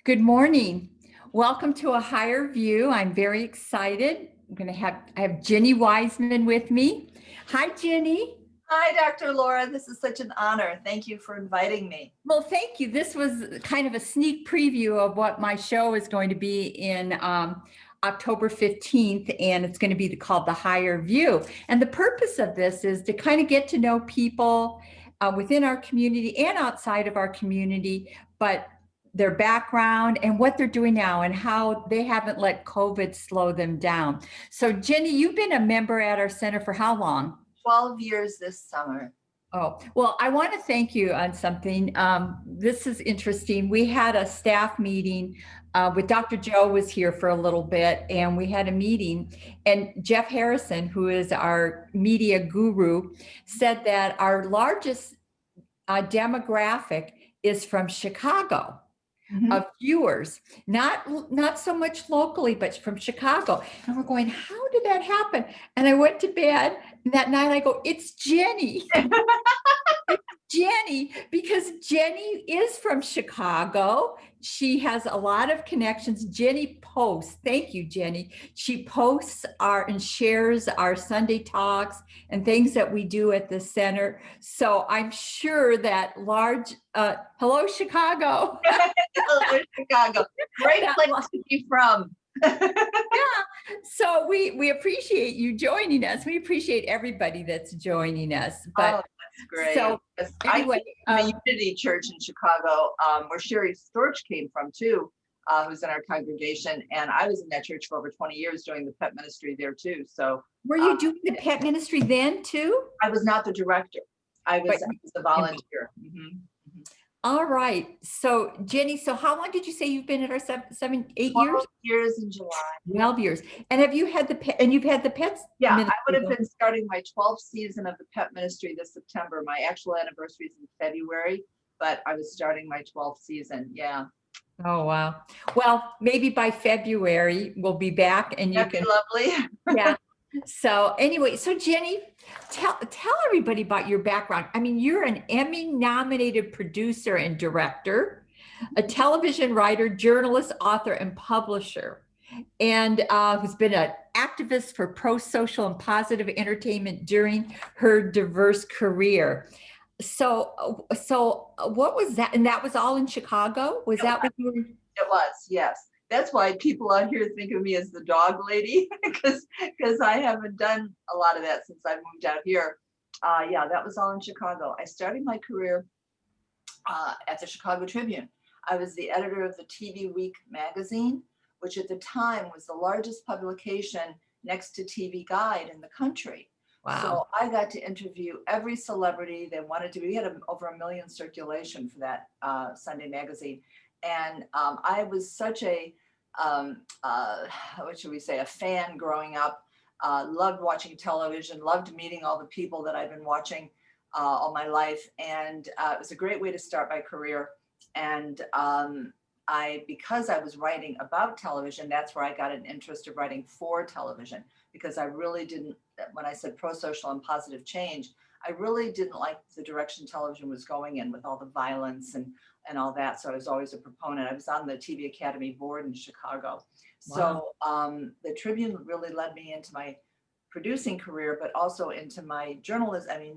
Good morning. Welcome to A Higher View. I'm very excited. I have Jenny Wiseman with me. Hi, Jenny. Hi, Dr. Laura. This is such an honor. Thank you for inviting me. Well, thank you. This was kind of a sneak preview of what my show is going to be in October 15th, and it's going to be called The Higher View. And the purpose of this is to kind of get to know people within our community and outside of our community, but their background and what they're doing now and how they haven't let COVID slow them down. So, Jenny, you've been a member at our center for how long? 12 years this summer. Oh, well, I want to thank you on something. This is interesting. We had a staff meeting with Dr. Joe was here for a little bit, and we had a meeting. And Jeff Harrison, who is our media guru, said that our largest demographic is from Chicago. Of viewers, not so much locally, but from Chicago. And we're going, how did that happen? And I went to bed and that night I go, it's Jenny. Jenny, because Jenny is from Chicago. She has a lot of connections. Jenny posts, thank you, Jenny. She posts and shares our Sunday talks and things that we do at the center. So I'm sure that hello, Chicago. Hello, Chicago. Great place to be from. Yeah. So we appreciate you joining us. We appreciate everybody that's joining us. But that's great. So anyway, I came from the Unity Church in Chicago, where Sherry Storch came from too, who's in our congregation, and I was in that church for over 20 years doing the pet ministry there too. So, were you doing the pet ministry then too? I was not the director. I was a volunteer. All right. So, Jenny, so how long did you say you've been at our 8 years? 12 years in July. 12 years. And have you had you've had the pets? Yeah, I would have been starting my 12th season of the pet ministry this September. My actual anniversary is in February, but I was starting my 12th season. Yeah. Oh, wow. Well, maybe by February we'll be back and That'd be lovely. Yeah. So anyway, so Jenny, tell everybody about your background. I mean, you're an Emmy-nominated producer and director, a television writer, journalist, author, and publisher, and who's been an activist for pro-social and positive entertainment during her diverse career. So what was that? And that was all in Chicago? Was that what you were? It was, yes. That's why people out here think of me as the dog lady, because I haven't done a lot of that since I moved out here. Yeah, that was all in Chicago. I started my career at the Chicago Tribune. I was the editor of the TV Week magazine, which at the time was the largest publication next to TV Guide in the country. Wow. So I got to interview every celebrity they wanted to be. We had over 1 million circulation for that Sunday magazine. And I was such a, what should we say, a fan growing up, loved watching television, loved meeting all the people that I've been watching all my life. And it was a great way to start my career. And because I was writing about television, that's where I got an interest of writing for television, because I really didn't, when I said pro-social and positive change, I really didn't like the direction television was going in with all the violence and all that. So I was always a proponent. I was on the TV Academy board in Chicago. Wow. So the Tribune really led me into my producing career, but also into my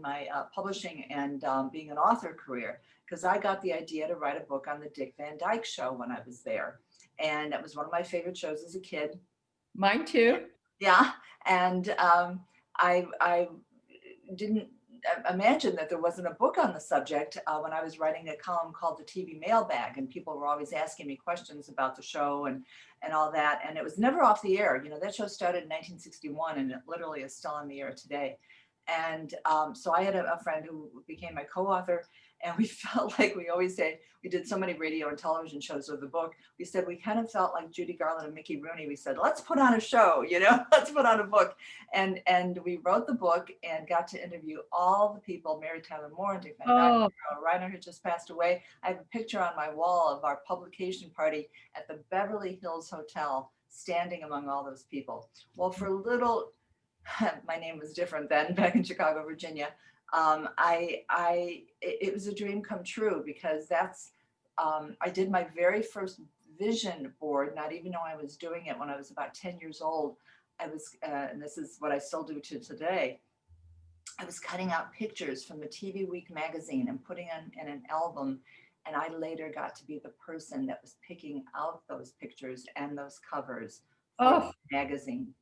my publishing and being an author career, because I got the idea to write a book on the Dick Van Dyke Show when I was there. And that was one of my favorite shows as a kid. Mine too. Yeah. And I didn't imagine that there wasn't a book on the subject when I was writing a column called the TV Mailbag, and people were always asking me questions about the show and all that. And it was never off the air. You know, that show started in 1961 and it literally is still on the air today. And so I had a friend who became my co-author, and we felt like, we always say, we did so many radio and television shows with the book. We said, we kind of felt like Judy Garland and Mickey Rooney. We said, let's put on a show, let's put on a book. And we wrote the book and got to interview all the people, Mary Tyler Moore and Dick Van Dyke. Reiner had just passed away. I have a picture on my wall of our publication party at the Beverly Hills Hotel, standing among all those people. Well, for a little, my name was different then, back in Chicago, Virginia. It was a dream come true, because I did my very first vision board, not even know I was doing it when I was about 10 years old. I was, and this is what I still do to today. I was cutting out pictures from the TV Week magazine and putting them in an album. And I later got to be the person that was picking out those pictures and those covers for Oh, the magazine.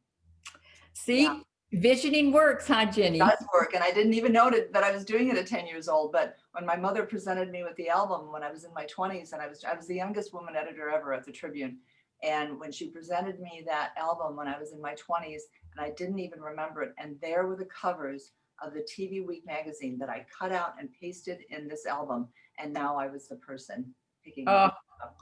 Yeah, see, visioning works, huh, Jenny? does work. And I didn't even know that I was doing it at 10 years old. But when my mother presented me with the album when I was in my 20s, and I was the youngest woman editor ever at the Tribune. And when she presented me that album when I was in my 20s, and I didn't even remember it, and there were the covers of the TV Week magazine that I cut out and pasted in this album. And now I was the person picking Oh, those up.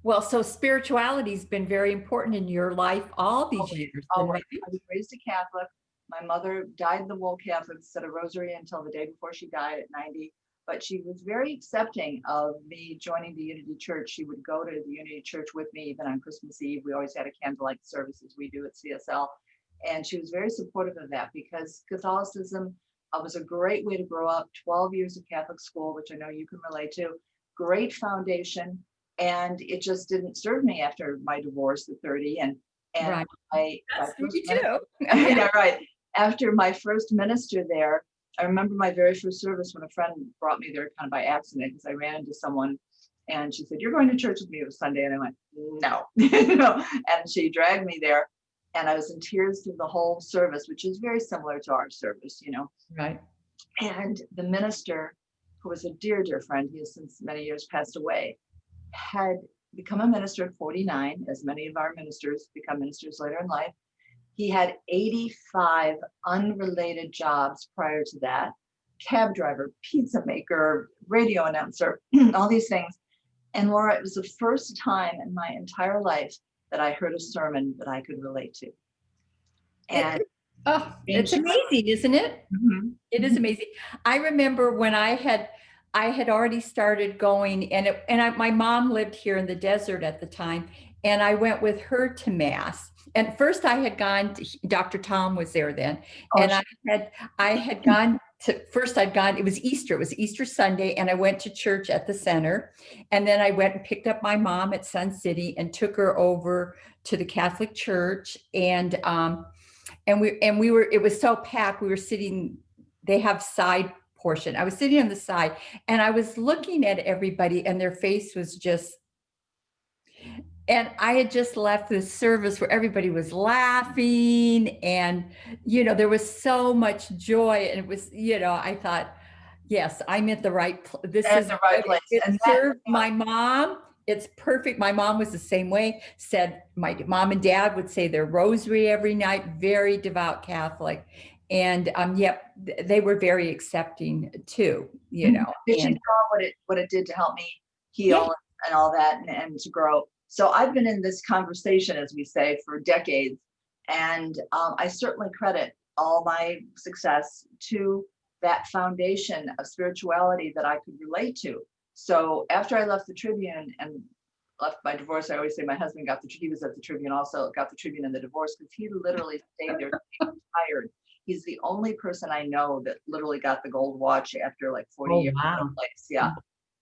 well, so spirituality's been very important in your life all these Always, years, then, always. right? I was raised a Catholic. My mother died in the wool Catholic, said a rosary until the day before she died at 90. But she was very accepting of me joining the Unity Church. She would go to the Unity Church with me, even on Christmas Eve. We always had a candlelight service as we do at CSL. And she was very supportive of that because Catholicism was a great way to grow up. 12 years of Catholic school, which I know you can relate to. Great foundation. And it just didn't serve me after my divorce at 30. And Right. my That's first 32. yeah, right. After my first minister there, I remember my very first service when a friend brought me there kind of by accident because I ran into someone and she said, "You're going to church with me." It was Sunday. And I went, "No." No. And she dragged me there. And I was in tears through the whole service, which is very similar to our service, you know. Right. And the minister, who was a dear, dear friend, he has since many years passed away, had become a minister at 49, as many of our ministers become ministers later in life. He had 85 unrelated jobs prior to that: cab driver, pizza maker, radio announcer, all these things. And Laura, it was the first time in my entire life that I heard a sermon that I could relate to. It, And oh, it's changed amazing, isn't it? my, It is amazing. I remember when I had already started going, and my mom lived here in the desert at the time, and I went with her to mass. And first I had gone to, Dr. Tom was there then, oh, and I had gone to, first I'd gone, it was Easter, it was Easter Sunday, and I went to church at the center, and then I went and picked up my mom at Sun City and took her over to the Catholic church, and we were, it was so packed, we were sitting, they have side portion, I was sitting on the side, and I was looking at everybody, and their face was just, and I had just left this service where everybody was laughing, and there was so much joy, and it was, I thought, yes, I'm at the right this at is the right good. place. And It that, served my mom. It's perfect. My mom was the same way. Said my mom and dad would say their rosary every night, very devout Catholic. And yep, they were very accepting too, she and saw what it did to help me yeah. heal and all that and to grow. So I've been in this conversation, as we say, for decades. And I certainly credit all my success to that foundation of spirituality that I could relate to. So after I left the Tribune and left my divorce, I always say my husband he was at the Tribune also, got the Tribune in the divorce because he literally stayed there tired. He's the only person I know that literally got the gold watch after like 40 Oh years in wow. the place. Yeah.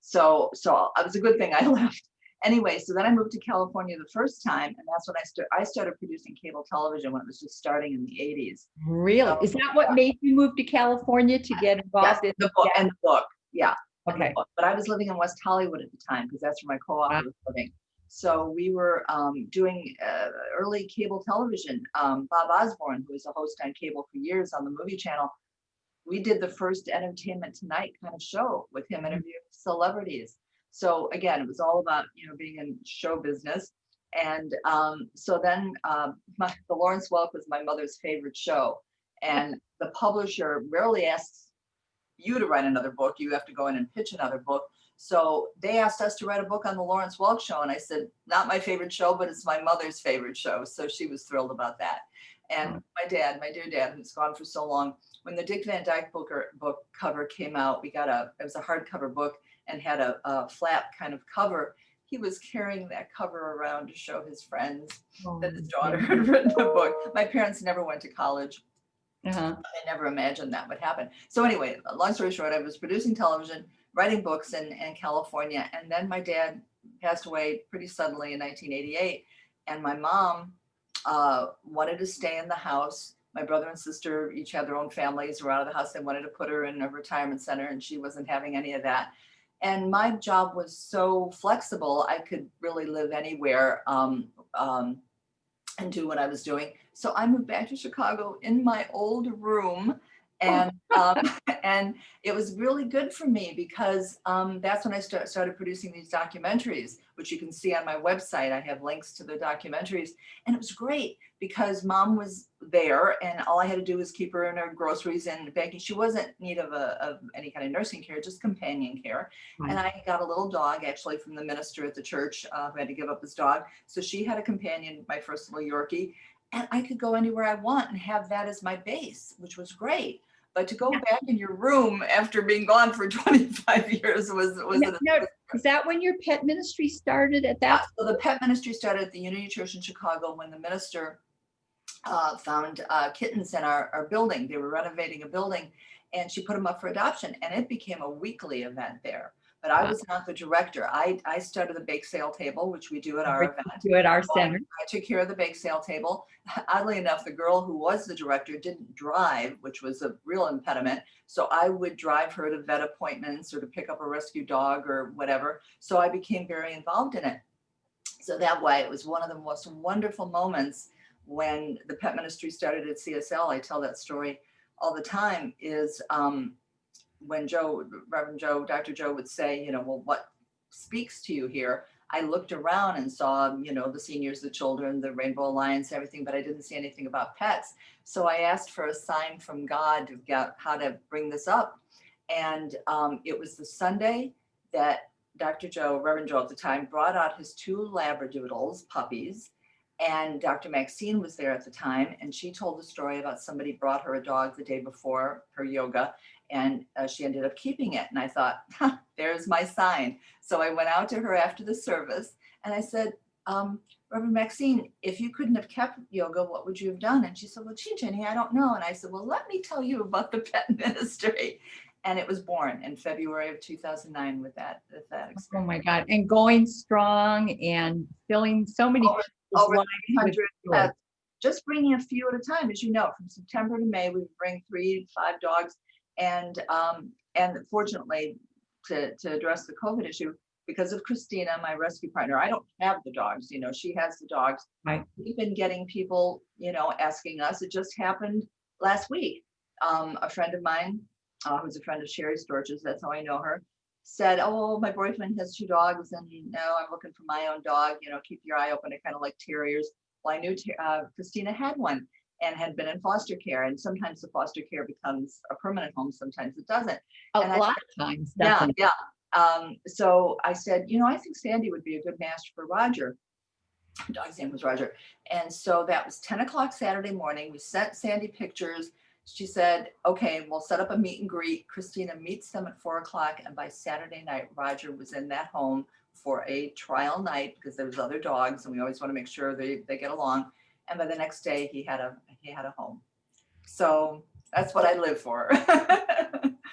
So it was a good thing I left. Anyway, so then I moved to California the first time, and that's when I started producing cable television when it was just starting in the 80s. Really? So Is that what made you move to California to get yes, involved in the book yeah. and the book. Yeah. And the Okay. book. But I was living in West Hollywood at the time because that's where my co-author was living. So we were doing early cable television. Bob Osborne, who was a host on cable for years on the movie channel, we did the first Entertainment Tonight kind of show with him interviewing celebrities. So again, it was all about being in show business. And so then the Lawrence Welk was my mother's favorite show, and the publisher rarely asks you to write another book. You have to go in and pitch another book. So they asked us to write a book on the Lawrence Welk show, and I said, not my favorite show, but it's my mother's favorite show. So she was thrilled about that. And my dear dad, who's gone for so long, when the Dick Van Dyke book cover came out, it was a hardcover book and had a flat kind of cover. He was carrying that cover around to show his friends that his daughter had written a book. My parents never went to college. Uh-huh. I never imagined that would happen. So anyway, long story short, I was producing television, writing books in California, and then my dad passed away pretty suddenly in 1988. And my mom wanted to stay in the house. My brother and sister each had their own families, were out of the house. They wanted to put her in a retirement center, and she wasn't having any of that. And my job was so flexible, I could really live anywhere and do what I was doing. So I moved back to Chicago in my old room, and and it was really good for me because that's when I started producing these documentaries, which you can see on my website. I have links to the documentaries, and it was great because mom was there, and all I had to do was keep her in her groceries and baking. She wasn't in need of any kind of nursing care, just companion care. Right. And I got a little dog actually from the minister at the church who had to give up his dog. So she had a companion, my first little Yorkie, and I could go anywhere I want and have that as my base, which was great. But to go back in your room after being gone for 25 years was is that when your pet ministry started at that? So the pet ministry started at the Unity Church in Chicago when the minister found kittens in our building. They were renovating a building, and she put them up for adoption, and it became a weekly event there. But I was not the director. I started the bake sale table, which we do at our event. Do at our center. I took care of the bake sale table. Oddly enough, the girl who was the director didn't drive, which was a real impediment. So I would drive her to vet appointments or to pick up a rescue dog or whatever. So I became very involved in it. So that way, it was one of the most wonderful moments when the pet ministry started at CSL. I tell that story all the time, is when Reverend Joe, Dr. Joe would say, you know, well, what speaks to you here? I looked around and saw, you know, the seniors, the children, the Rainbow Alliance, everything, but I didn't see anything about pets. So I asked for a sign from God to get how to bring this up. And it was the Sunday that Dr. Joe, Reverend Joe at the time, brought out his 2 Labradoodles, puppies. And Dr. Maxine was there at the time, and she told the story about somebody brought her a dog the day before her yoga, and she ended up keeping it. And I thought, there's my sign. So I went out to her after the service, and I said, Reverend Maxine, if you couldn't have kept yoga, what would you have done? And she said, well, gee, Jenny, I don't know. And I said, well, let me tell you about the pet ministry. And it was born in February of 2009 with that experience. Oh my God. And going strong and filling so many over 100 pets, just bringing a few at a time. As you know, from September to May, we bring 3 to 5 dogs. And fortunately, to address the COVID issue, because of Christina, my rescue partner, I don't have the dogs, you know, she has the dogs. Right. We've been getting people, you know, asking us. It just happened last week. A friend of mine, who's a friend of Sherry Storch's, that's how I know her, said, oh, my boyfriend has 2 dogs, and you know, I'm looking for my own dog, you know, keep your eye open. I kind of like terriers. Well, I knew Christina had one and had been in foster care, and sometimes the foster care becomes a permanent home, sometimes it doesn't. A lot of times. Yeah, yeah. So I said, you know, I think Sandy would be a good match for Roger. The dog's name was Roger. And so that was 10 o'clock Saturday morning. We sent Sandy pictures. She said, okay, we'll set up a meet and greet. Christina meets them at 4 o'clock. And by Saturday night, Roger was in that home for a trial night because there was other dogs, and we always want to make sure they get along. And by the next day, he had a home. So that's what I live for.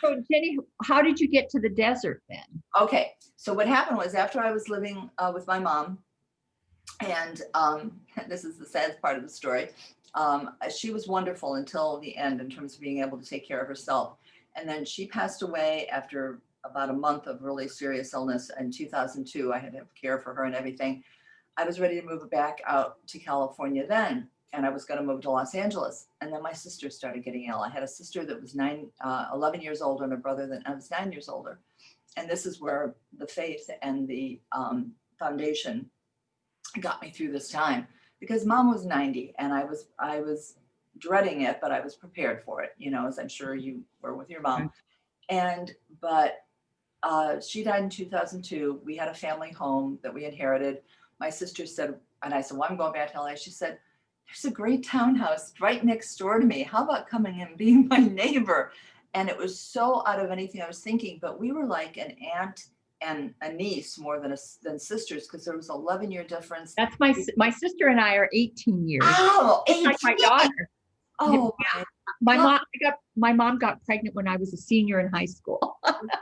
So Jenny, how did you get to the desert then? Okay, so what happened was, after I was living with my mom, and this is the sad part of the story, she was wonderful until the end in terms of being able to take care of herself. And then she passed away after about a month of really serious illness in 2002. I had to have care for her and everything. I was ready to move back out to California then, and I was going to move to Los Angeles. And then my sister started getting ill. I had a sister that was 11 years older, and a brother that I was 9 years older. And this is where the faith and the foundation got me through this time, because mom was 90, and I was dreading it, but I was prepared for it, you know, as I'm sure you were with your mom. But she died in 2002. We had a family home that we inherited. My sister said, and I said, well, I'm going back to LA. She said, there's a great townhouse right next door to me. How about coming and being my neighbor? And it was so out of anything I was thinking, but we were like an aunt and a niece more than sisters, because there was 11-year difference. That's my sister and I are 18 years. Oh, 18. Like my daughter. Oh, yeah. My mom got pregnant when I was a senior in high school.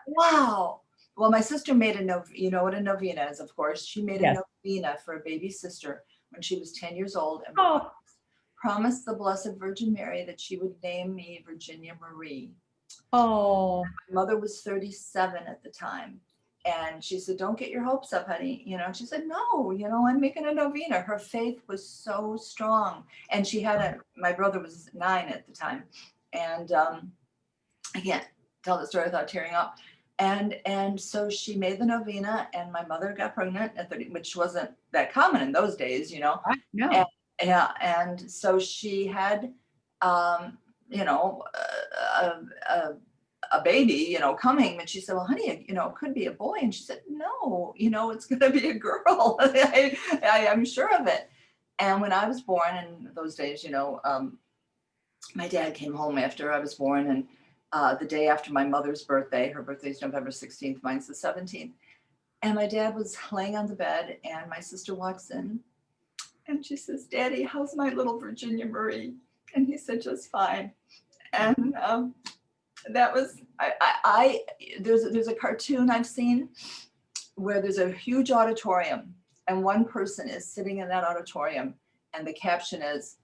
Wow. Well, my sister made a no, you know what a novena is, of course. She made a Yes. novena for a baby sister when she was 10 years old and Oh, promised the Blessed Virgin Mary that she would name me Virginia Marie. oh, My mother was 37 at the time. And she said, don't get your hopes up, honey. She said, no, I'm making a novena. Her faith was so strong. And my brother was 9 at the time. And I can't tell the story without tearing up. And so she made the novena, and my mother got pregnant at 30, which wasn't that common in those days. I And know. yeah, and so she had, um, you know, a, a, a baby, coming, and she said, "Well, honey, it could be a boy." And she said, "No, it's going to be a girl. I'm sure of it." And when I was born in those days, my dad came home after I was born, and the day after my mother's birthday. Her birthday's November 16th, mine's the 17th. And my dad was laying on the bed, and my sister walks in, and she says, "Daddy, how's my little Virginia Marie?" And he said, "Just fine." And that was there's a cartoon I've seen where there's a huge auditorium, and one person is sitting in that auditorium, and the caption is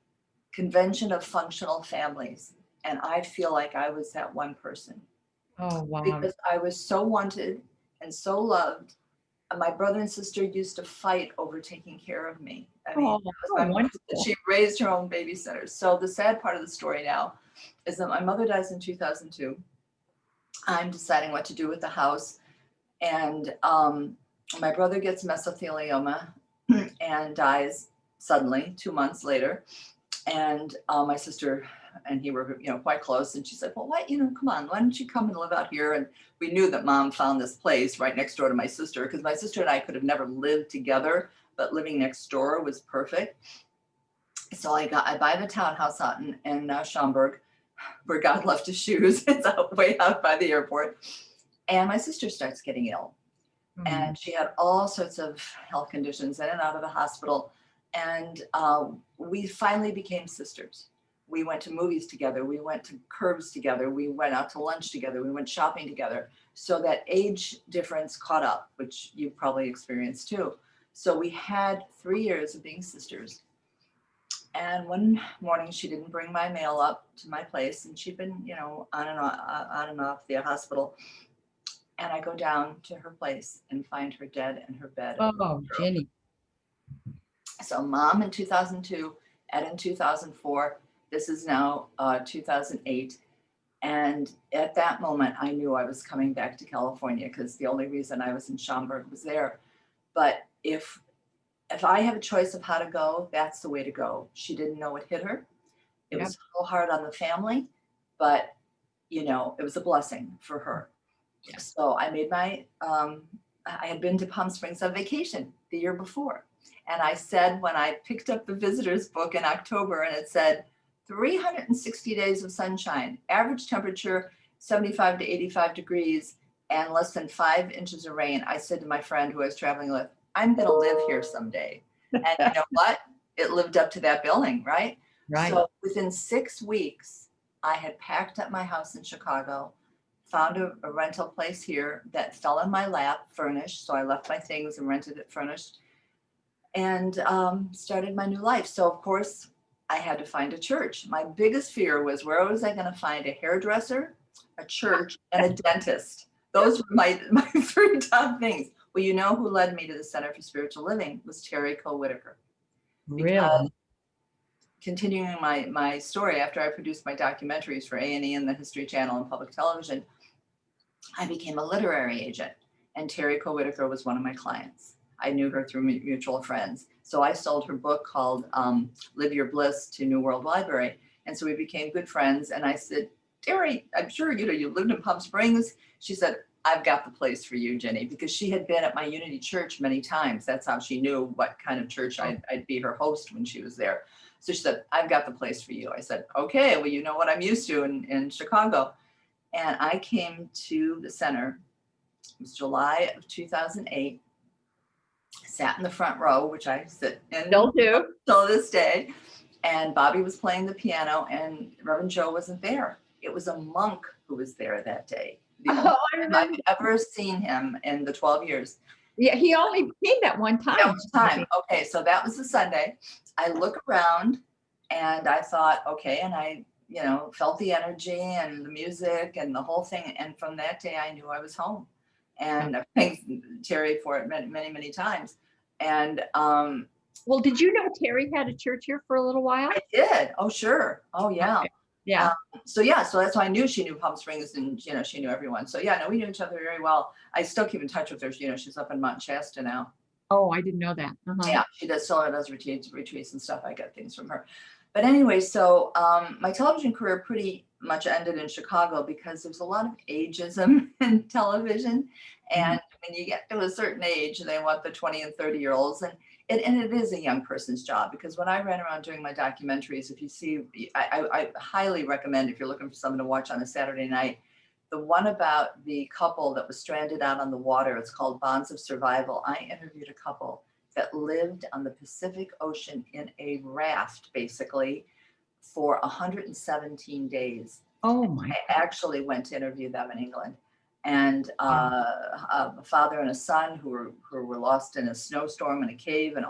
Convention of Functional Families. And I feel like I was that one person Oh, wow. because I was so wanted and so loved. And my brother and sister used to fight over taking care of me. I mean, Oh, that was how my mother. wonderful. She raised her own babysitters. So the sad part of the story now is that my mother dies in 2002. I'm deciding what to do with the house. And my brother gets mesothelioma and dies suddenly 2 months later. And my sister and he were, quite close. And she said, "Well, why, come on, why don't you come and live out here?" And we knew that mom found this place right next door to my sister, because my sister and I could have never lived together, but living next door was perfect. So I buy the townhouse out in Schaumburg, where God left his shoes. It's out way out by the airport. And my sister starts getting ill. Mm. And she had all sorts of health conditions, in and out of the hospital. And we finally became sisters. We went to movies together. We went to Curbs together. We went out to lunch together. We went shopping together. So that age difference caught up, which you probably experienced too. So we had 3 years of being sisters. And one morning she didn't bring my mail up to my place, and she'd been, on and off the hospital. And I go down to her place and find her dead in her bed. Oh, Jenny. So mom in 2002, Ed in 2004. This is now 2008. And at that moment, I knew I was coming back to California, because the only reason I was in Schaumburg was there. But if I have a choice of how to go, that's the way to go. She didn't know what hit her. It Yep. was so hard on the family, but it was a blessing for her. Yeah. So I had been to Palm Springs on vacation the year before. And I said, when I picked up the visitor's book in October, and it said 360 days of sunshine, average temperature 75 to 85 degrees, and less than 5 inches of rain, I said to my friend who I was traveling with, "I'm going to live here someday." And you know what? It lived up to that billing, right? Right. So within 6 weeks, I had packed up my house in Chicago, found a rental place here that fell in my lap, furnished. So I left my things and rented it furnished, and started my new life. So of course, I had to find a church. My biggest fear was, where was I going to find a hairdresser, a church, and a dentist? Those were my 3 top things. Well, who led me to the Center for Spiritual Living was Terry Cole Whitaker. Really? Continuing my story, after I produced my documentaries for A&E and the History Channel and public television, I became a literary agent, and Terry Cole Whitaker was one of my clients. I knew her through mutual friends. So I sold her book called Live Your Bliss to New World Library. And so we became good friends. And I said, "Terry, I'm sure you lived in Palm Springs." She said, "I've got the place for you, Jenny," because she had been at my Unity Church many times. That's how she knew what kind of church I'd be her host when she was there. So she said, "I've got the place for you." I said, "Okay, well, you know what I'm used to in Chicago." And I came to the center. It was July of 2008. Sat in the front row, which I sit in Still do. till this day. And Bobby was playing the piano, and Reverend Joe wasn't there. It was a monk who was there that day. The only Oh, I time I've remember. ever seen him in the 12 years. Yeah, he only came that one That time. was time. Okay, so that was the Sunday. I look around and I thought, okay, and I, felt the energy and the music and the whole thing. And from that day, I knew I was home. And I thanked Terry for it many, many, many times. And Well, did you know Terry had a church here for a little while? I did. Oh, sure. Oh, yeah. Okay. Yeah. Um, so yeah, so that's why I knew she knew Palm Springs and she knew everyone. So yeah, no, we knew each other very well. I still keep in touch with her. She's up in Mount Shasta now. Oh, I didn't know that. Uh-huh. Yeah, she does still does retreats and stuff. I get things from her. But anyway, so my television career pretty much ended in Chicago because there's a lot of ageism in television. Mhm. And when you get to a certain age, they want the 20 and 30-year-olds. And it is a young person's job because when I ran around doing my documentaries, if you see, I highly recommend if you're looking for someone to watch on a Saturday night, the one about the couple that was stranded out on the water, it's called Bonds of Survival. I interviewed a couple that lived on the Pacific Ocean in a raft, basically, for 117 days. Oh my I God. actually went to interview them in England. And Wow. a father and a son who were lost in a snowstorm in a cave, and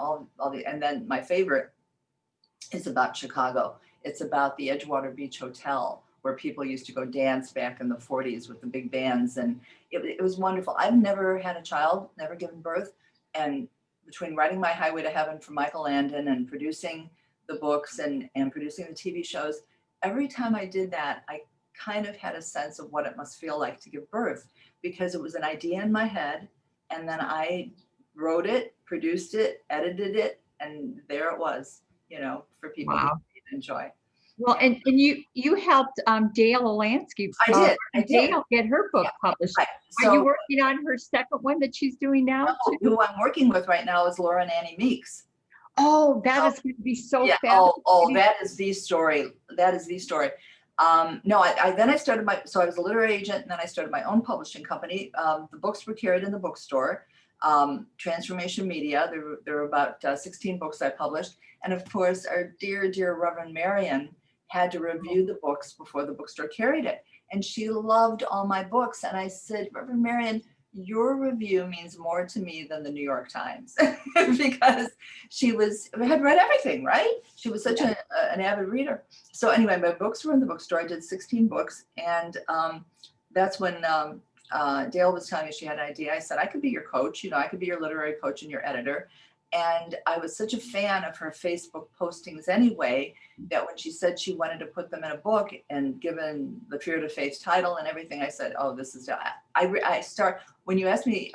and then my favorite is about Chicago. It's about the Edgewater Beach Hotel where people used to go dance back in the 40s with the big bands. And it was wonderful. I've never had a child, never given birth. And between writing My Highway to Heaven for Michael Landon and producing the books and producing the TV shows, every time I did that, I kind of had a sense of what it must feel like to give birth because it was an idea in my head. And then I wrote it, produced it, edited it, and there it was, for people to Wow. enjoy. Well, Yeah, and you helped Dale Alansky, I did. Dale get her book Yeah, published. right. Are you So working on her second one that she's doing now too? who I'm working with right now is Laura and Annie Meeks. Oh, that So is going to be so yeah. Oh, fascinating. that is the story. That is the story. No, then I started so I was a literary agent, and then I started my own publishing company. The books were carried in the bookstore. Transformation Media. There were about 16 books I published, and of course, our dear, dear Reverend Marion had to review the books before the bookstore carried it, and she loved all my books. And I said, Reverend Marion, your review means more to me than the New York Times because she had read everything, right? She was such an avid reader. So anyway, my books were in the bookstore. I did 16 books. And that's when Dale was telling me she had an idea. I said, I could be your coach. I could be your literary coach and your editor. And I was such a fan of her Facebook postings anyway, that when she said she wanted to put them in a book and given the Fear to Faith title and everything, I said, oh, this is, I start, when you ask me,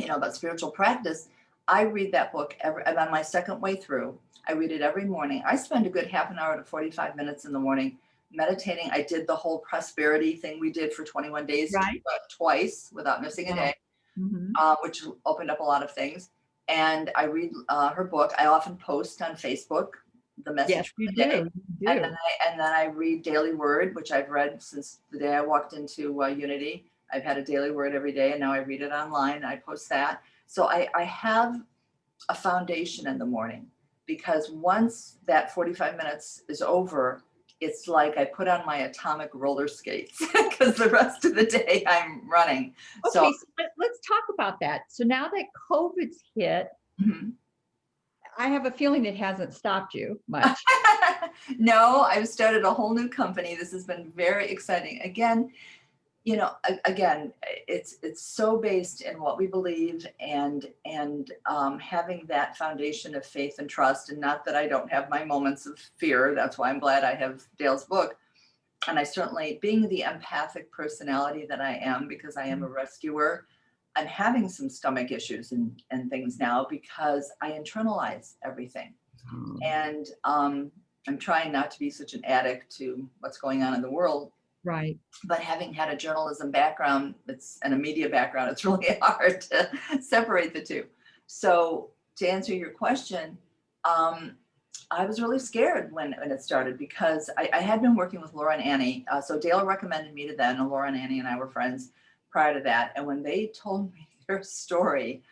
about spiritual practice, I read that book I'm on my second way through. I read it every morning. I spend a good half an hour to 45 minutes in the morning meditating. I did the whole prosperity thing we did for 21 days Right? twice without missing a Wow. day, Mhm. which opened up a lot of things. And I read her book. I often post on Facebook the Yes, message you for the day. do. You do. And then I read Daily Word, which I've read since the day I walked into Unity. I've had a Daily Word every day, and now I read it online. And I post that. So I have a foundation in the morning because once that 45 minutes is over, it's like I put on my atomic roller skates because the rest of the day I'm running. So Okay, so let's talk about that. So now that COVID's hit, mhm. I have a feeling it hasn't stopped you much. No, I've started a whole new company. This has been very exciting. Again, again, it's so based in what we believe and having that foundation of faith and trust. And not that I don't have my moments of fear. That's why I'm glad I have Dale's book. And I certainly, being the empathic personality that I am, because I am a rescuer, I'm having some stomach issues and things now because I internalize everything. And I'm trying not to be such an addict to what's going on in the world. Right. But having had a journalism background, and a media background, it's really hard to separate the two. So to answer your question, I was really scared when it started because I had been working with Laura and Annie. So Dale recommended me to them, and Laura and Annie and I were friends prior to that. And when they told me their story,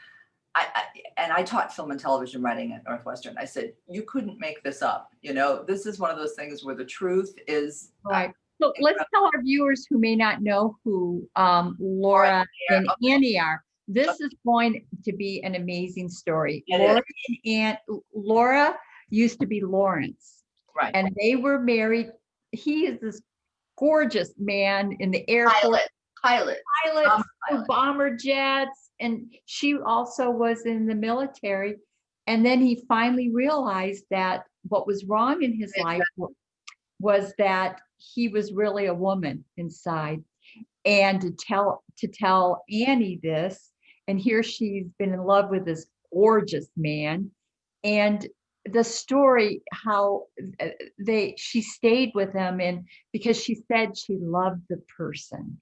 I taught film and television writing at Northwestern. I said, you couldn't make this up. This is one of those things where the truth is Right. So let's tell our viewers who may not know who Laura, Laura yeah, and Annie are. This is going to be an amazing story. it is. Laura used to be Lawrence, Right. and they were married. He is this gorgeous man in the Air Force, Pilot. pilots for bomber jets, and she also was in the military. And then he finally realized that what was wrong in his life was that he was really a woman inside. And to tell Annie this, and here she's been in love with this gorgeous man, and the story how she stayed with him, and because she said she loved the person.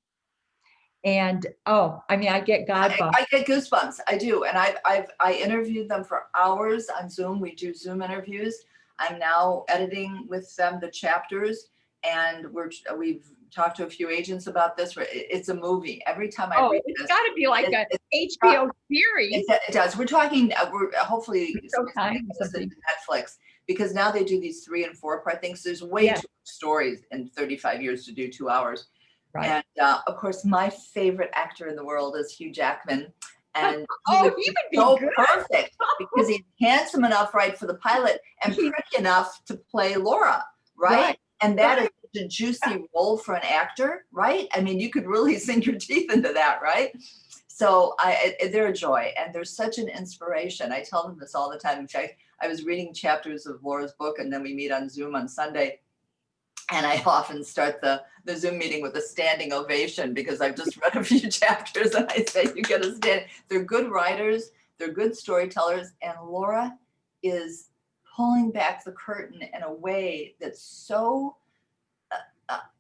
And oh, I mean, I get God bumps. I get goosebumps. I do, and I interviewed them for hours on Zoom. We do Zoom interviews. I'm now editing with them the chapters, and we've talked to a few agents about this. It's a movie. Every time I read It's this, got to be like a HBO series. it does. We're talking. We're hopefully Showtime or something something. to Netflix, because now they do these 3 and 4 part things. There's way too much stories in 35 years to do 2 hours. Right. And of course, my favorite actor in the world is Hugh Jackman. And he would be so good. perfect because he's handsome enough, right, for the pilot, and pretty enough to play Laura, right? And that is a juicy role for an actor, right? I mean, you could really sink your teeth into that, right? So they're a joy, and they're such an inspiration. I tell them this all the time. In fact, I was reading chapters of Laura's book, and then we meet on Zoom on Sunday. And I often start the Zoom meeting with a standing ovation because I've just read a few chapters, and I say, you get a stand. They're good writers, they're good storytellers, and Laura is pulling back the curtain in a way that's so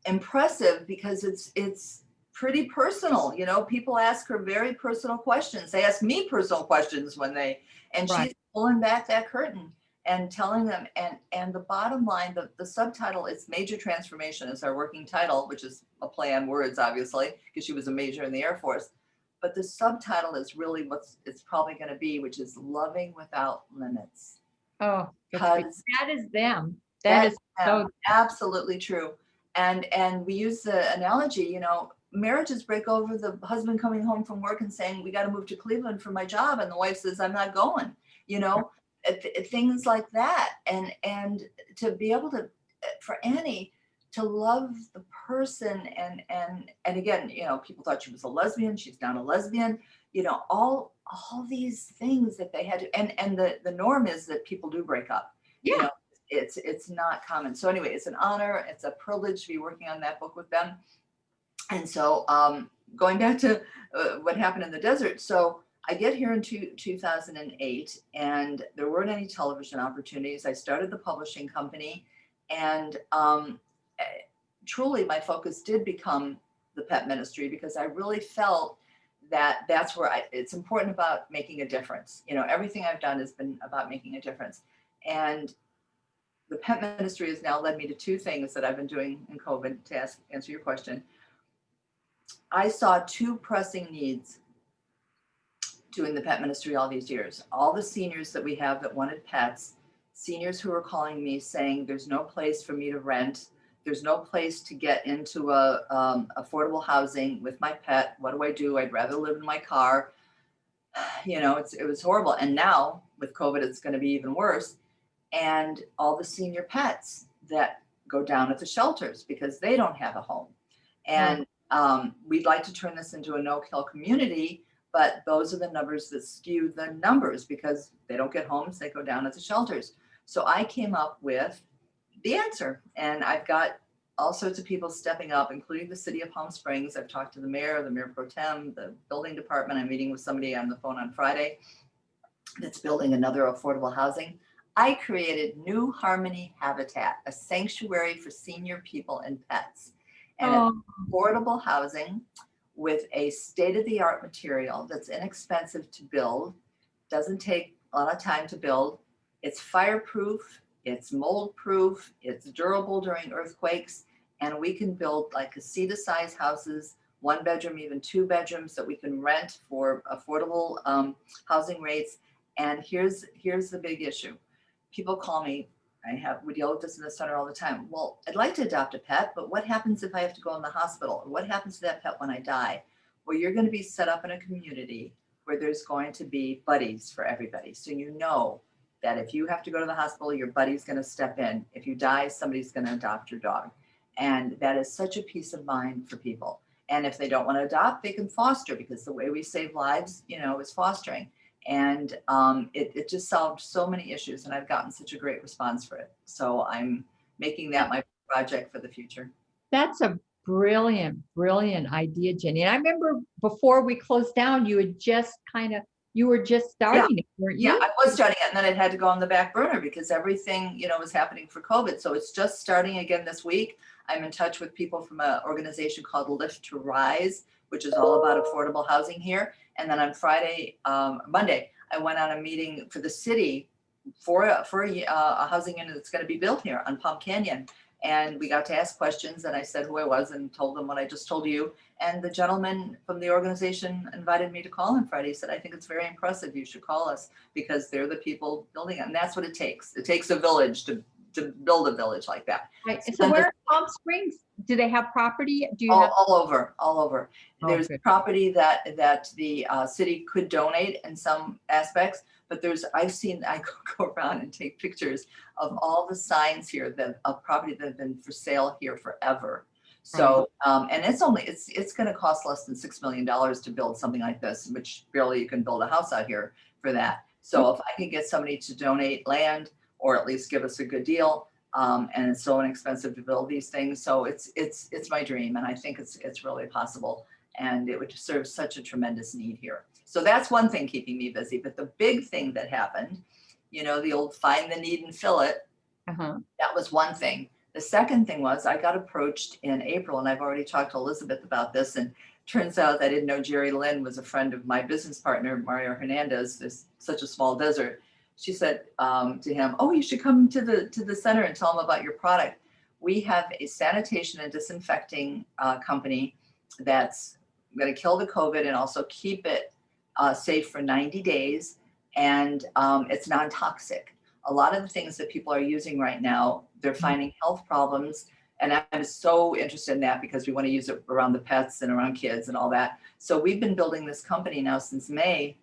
impressive, because it's pretty personal. You know, people ask her very personal questions. They ask me personal questions and she's pulling back that curtain and telling them, and the bottom line, the subtitle is Major Transformation is our working title, which is a play on words, obviously, because she was a major in the Air Force. But the subtitle is really what it's probably going to be, which is Loving Without Limits. Oh, that is them. That is so absolutely true. And we use the analogy, you know, marriages break over the husband coming home from work and saying, we got to move to Cleveland for my job. And the wife says, I'm not going, you know. Things like that, and to be able to, for Annie, to love the person, and again, you know, people thought she was a lesbian. She's not a lesbian. You know, all these things that they had to, and the norm is that people do break up. Yeah. You know, it's not common. So anyway, it's an honor. It's a privilege to be working on that book with them. And so going back to what happened in the desert. So I get here in 2008, and there weren't any television opportunities. I started the publishing company, and truly my focus did become the pet ministry, because I really felt that that's where it's important about making a difference. You know, everything I've done has been about making a difference. And the pet ministry has now led me to 2 things that I've been doing in COVID, to answer your question. I saw 2 pressing needs doing the pet ministry all these years. All the seniors that we have that wanted pets, seniors who were calling me saying, there's no place for me to rent. There's no place to get into affordable housing with my pet. What do? I'd rather live in my car. You know, it was horrible. And now with COVID, it's going to be even worse. And all the senior pets that go down at the shelters because they don't have a home. And we'd like to turn this into a no-kill community, but those are the numbers that skew the numbers, because they don't get homes, they go down at the shelters. So I came up with the answer, and I've got all sorts of people stepping up, including the city of Palm Springs. I've talked to the mayor pro tem, the building department. I'm meeting with somebody on the phone on Friday that's building another affordable housing. I created New Harmony Habitat, a sanctuary for senior people and pets, and affordable housing with a state-of-the-art material that's inexpensive to build, doesn't take a lot of time to build. It's fireproof, it's mold-proof, it's durable during earthquakes, and we can build like casita-size houses, 1 bedroom, even 2 bedrooms, that we can rent for affordable housing rates. And here's the big issue. People call me we deal with this in the center all the time. Well, I'd like to adopt a pet, but what happens if I have to go in the hospital? Or what happens to that pet when I die? Well, you're going to be set up in a community where there's going to be buddies for everybody. So you know that if you have to go to the hospital, your buddy's going to step in. If you die, somebody's going to adopt your dog. And that is such a peace of mind for people. And if they don't want to adopt, they can foster, because the way we save lives, is fostering. And it just solved so many issues, and I've gotten such a great response for it. So I'm making that my project for the future. That's a brilliant, brilliant idea, Jenny. And I remember before we closed down, you had just you were just starting it, weren't you? Yeah, I was starting it, and then it had to go on the back burner because everything, was happening for COVID. So it's just starting again this week. I'm in touch with people from an organization called Lift to Rise, which is all about affordable housing here. And then on Monday, I went on a meeting for the city for a housing unit that's going to be built here on Palm Canyon. And we got to ask questions, and I said who I was and told them what I just told you. And the gentleman from the organization invited me to call him Friday. He said, I think it's very impressive. You should call us, because they're the people building it. And that's what it takes. It takes a village to build a village like that. Right. So where in Palm Springs, do they have property? Do you have all over? Oh, There's good. property that the city could donate in some aspects, but I go around and take pictures of all the signs here of property that have been for sale here forever. So, and it's going to cost less than $6 million to build something like this, which barely you can build a house out here for that. So if I can get somebody to donate land, or at least give us a good deal, and it's so inexpensive to build these things. So it's my dream, and I think it's really possible, and it would serve such a tremendous need here. So that's one thing keeping me busy. But the big thing that happened, the old find the need and fill it, that was one thing. The second thing was I got approached in April, and I've already talked to Elizabeth about this, and turns out I didn't know Jerry Lynn was a friend of my business partner, Mario Hernandez. There's such a small desert. She said to him, oh, you should come to the center and tell them about your product. We have a sanitation and disinfecting company that's going to kill the COVID and also keep it safe for 90 days. And it's non-toxic. A lot of the things that people are using right now, they're finding health problems. And I'm so interested in that because we want to use it around the pets and around kids and all that. So we've been building this company now since May,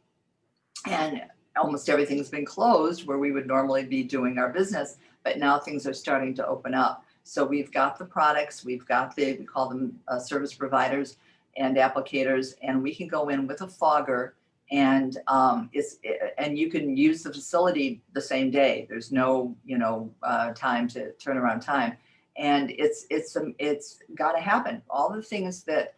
and almost everything's been closed where we would normally be doing our business, but now things are starting to open up. So we've got the products, we call them service providers and applicators, and we can go in with a fogger, and and you can use the facility the same day. There's no time to turnaround time, and it's got to happen. All the things that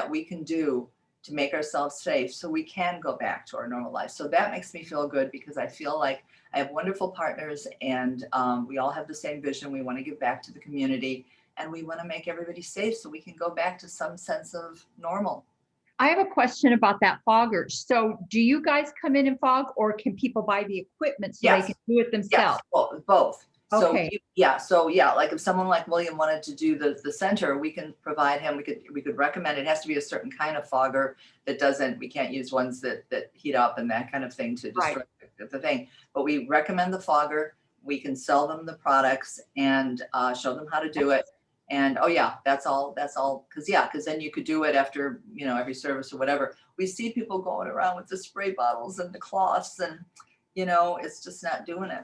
we can do to make ourselves safe so we can go back to our normal life. So that makes me feel good, because I feel like I have wonderful partners, and we all have the same vision. We want to give back to the community, and we want to make everybody safe so we can go back to some sense of normal. I have a question about that fogger. So do you guys come in and fog, or can people buy the equipment so they can do it themselves? Yes, both. Okay. So like if someone like William wanted to do the center, we can provide him, we could recommend, it has to be a certain kind of fogger that we can't use ones that heat up and that kind of thing to destroy the thing. But we recommend the fogger, we can sell them the products and show them how to do it. And that's all, because then you could do it after, every service or whatever. We see people going around with the spray bottles and the cloths, and, it's just not doing it.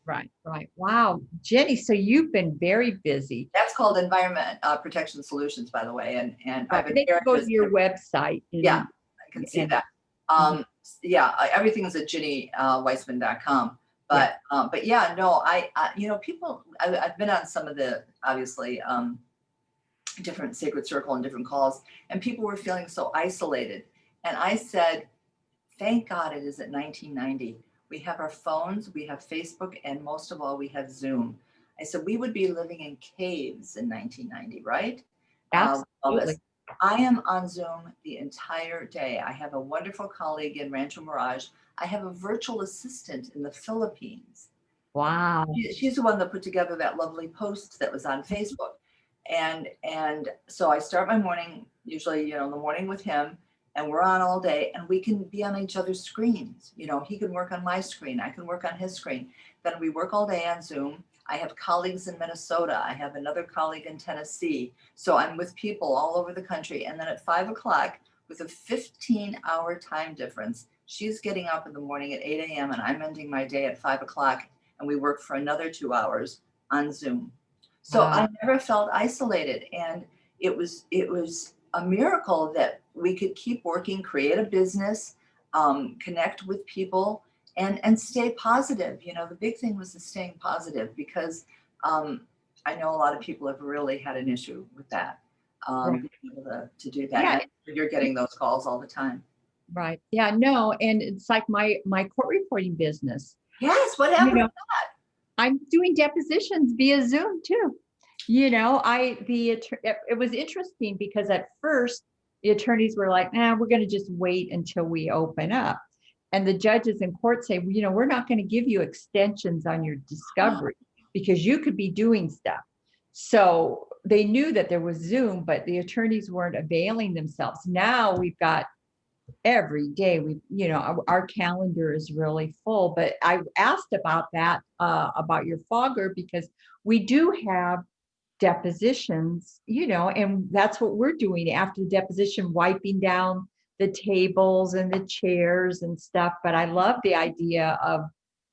Right. Wow. Jenny, so you've been very busy. That's called Environment Protection Solutions, by the way. And I've been very go to your website. I can see that. Everything is at jennyweissman.com. But people, I've been on some of the, obviously, different Sacred Circle and different calls, and people were feeling so isolated. And I said, thank God it is at 1990. We have our phones, we have Facebook, and most of all, we have Zoom. I said, we would be living in caves in 1990, right? Absolutely. I am on Zoom the entire day. I have a wonderful colleague in Rancho Mirage. I have a virtual assistant in the Philippines. Wow. She's the one that put together that lovely post that was on Facebook. And so I start my morning, usually, in the morning with him. and we're on all day, and we can be on each other's screens. You know, he can work on my screen, I can work on his screen. Then we work all day on Zoom. I have colleagues in Minnesota. I have another colleague in Tennessee. So I'm with people all over the country. And then at 5 o'clock, with a 15-hour time difference, she's getting up in the morning at 8 a.m. and I'm ending my day at 5 o'clock, and we work for another 2 hours on Zoom. So Wow. I never felt isolated. And it was a miracle that we could keep working, create a business, connect with people, and stay positive. You know, the big thing was the staying positive, because um, I know a lot of people have really had an issue with that, Right. being able to do that. Yeah. And you're getting those calls all the time. Right. Yeah. No. And it's like my court reporting business. Yes, what You happened? know, I'm doing depositions via Zoom too. It was interesting because at first the attorneys were like, "Nah, we're going to just wait until we open up," and the judges in court say, well, we're not going to give you extensions on your discovery because you could be doing stuff. So they knew that there was Zoom, but the attorneys weren't availing themselves. Now we've got every day our calendar is really full, but I asked about that, about your fogger, because we do have depositions, and that's what we're doing after the deposition, wiping down the tables and the chairs and stuff. But I love the idea of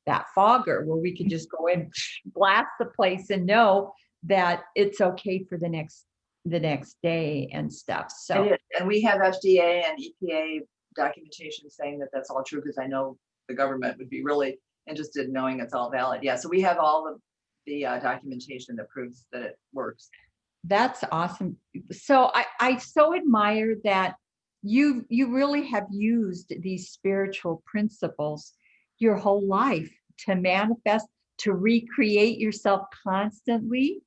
that fogger where we could just go in, blast the place, and know that it's okay for the next day and stuff. So It is. And we have FDA and EPA documentation saying that that's all true, because I know the government would be really interested in knowing it's all valid. Yeah, so we have all of the documentation that proves that it works. that's awesome. So I so admire that you really have used these spiritual principles your whole life to manifest, to recreate yourself constantly.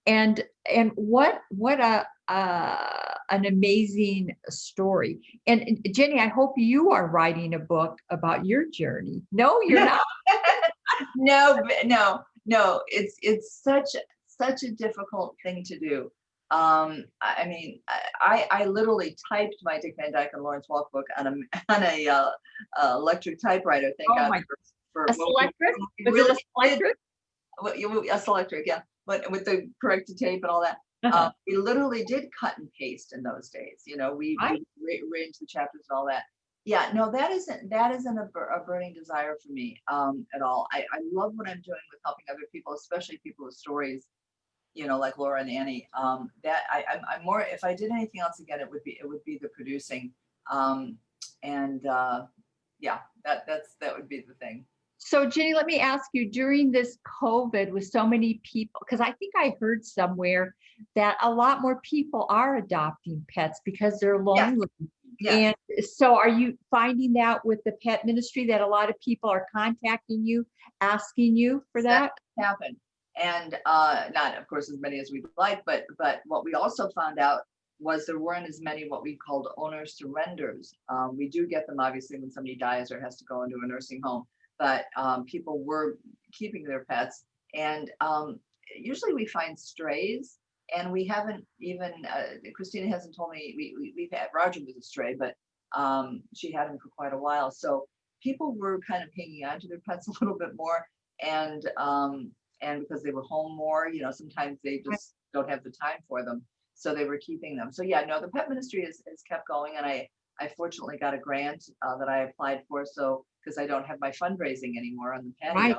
And what a an amazing story. And Jenny, I hope you are writing a book about your journey. No, you're not. No, no. It's such a difficult thing to do. I mean, I literally typed my Dick Van Dyke and Lawrence Welk book on a on a electric typewriter. Thank Oh God my, for a what we selectric? Was it really a selectric? a electric, yeah, but with the corrected tape and all that. Uh-huh. We literally did cut and paste in those days. You know, we Right. rearranged the chapters and all that. Yeah, no, that isn't a burning desire for me at all. I love what I'm doing with helping other people, especially people with stories, like Laura and Annie. That I'm more. If I did anything else again, it would be the producing, and yeah, that would be the thing. So, Jenny, let me ask you, during this COVID with so many people, because I think I heard somewhere that a lot more people are adopting pets because they're Yes, lonely. yes. And so are you finding that with the pet ministry that a lot of people are contacting you, asking you for That that? happened. And not, of course, as many as we'd like, but what we also found out was there weren't as many what we called owner surrenders. We do get them obviously when somebody dies or has to go into a nursing home, but people were keeping their pets, and usually we find strays. And we haven't even Christina hasn't told me we've had Roger was a stray, but she had him for quite a while. So people were kind of hanging on to their pets a little bit more, and because they were home more, sometimes they just don't have the time for them, so they were keeping them. So yeah, no, the pet ministry is kept going, and I fortunately got a grant that I applied for, so because I don't have my fundraising anymore on the patio, Right,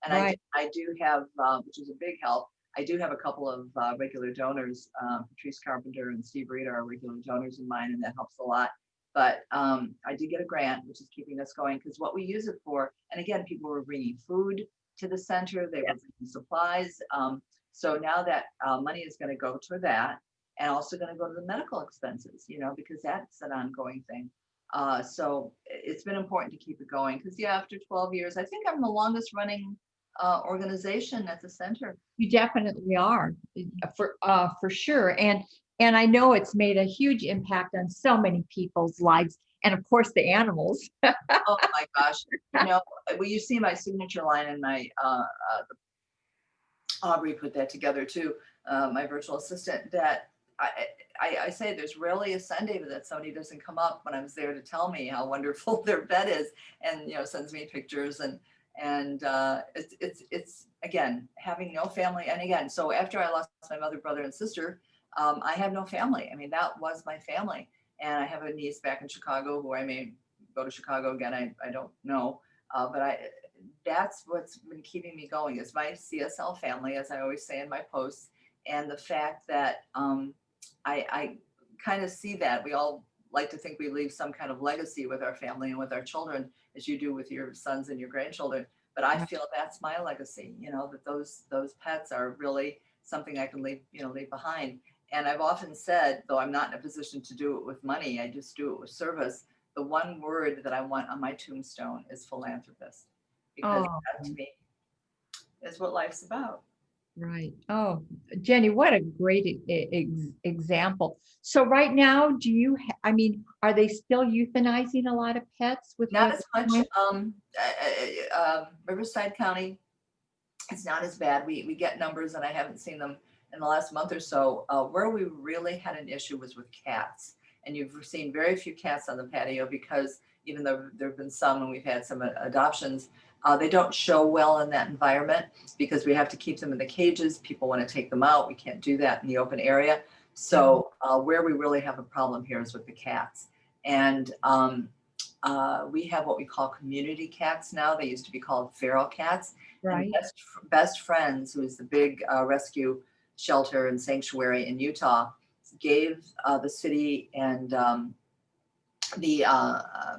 and right. I do have, which is a big help. I do have a couple of regular donors. Patrice Carpenter and Steve Reed are regular donors of mine, and that helps a lot. But I did get a grant, which is keeping us going, because what we use it for, and again, people were bringing food to the center, they were Yes. bringing supplies. So now that money is going to go to that, and also going to go to the medical expenses, because that's an ongoing thing. So it's been important to keep it going, because yeah, after 12 years, I think I'm the longest running organization at the center. You definitely are, for sure. And I know it's made a huge impact on so many people's lives, and of course the animals. Oh my gosh. Well, you see my signature line in my Aubrey put that together too, my virtual assistant, that I say there's rarely a Sunday that somebody doesn't come up when I was there to tell me how wonderful their bed is, and sends me pictures, and it's again having no family. And again, so after I lost my mother, brother, and sister, I have no family. I mean, that was my family, and I have a niece back in Chicago who I may go to Chicago again. I don't know, but that's what's been keeping me going is my CSL family, as I always say in my posts, and the fact that I kind of see that we all like to think we leave some kind of legacy with our family and with our children, as you do with your sons and your grandchildren. But I feel that's my legacy, that those pets are really something I can leave behind. And I've often said, though I'm not in a position to do it with money, I just do it with service. The one word that I want on my tombstone is philanthropist, because Oh, that to me is what life's about. right. Oh, Jenny, what a great example. So right now, I mean, are they still euthanizing a lot of pets with Not what? as much. Riverside County, it's not as bad. We get numbers, and I haven't seen them in the last month or so. Where we really had an issue was with cats, and you've seen very few cats on the patio because even though there have been some, and we've had some adoptions, they don't show well in that environment because we have to keep them in the cages. People want to take them out. We can't do that in the open area. So where we really have a problem here is with the cats, and we have what we call community cats now. They used to be called feral cats. And Right. Best Friends, who is the big rescue shelter and sanctuary in Utah, gave the city and the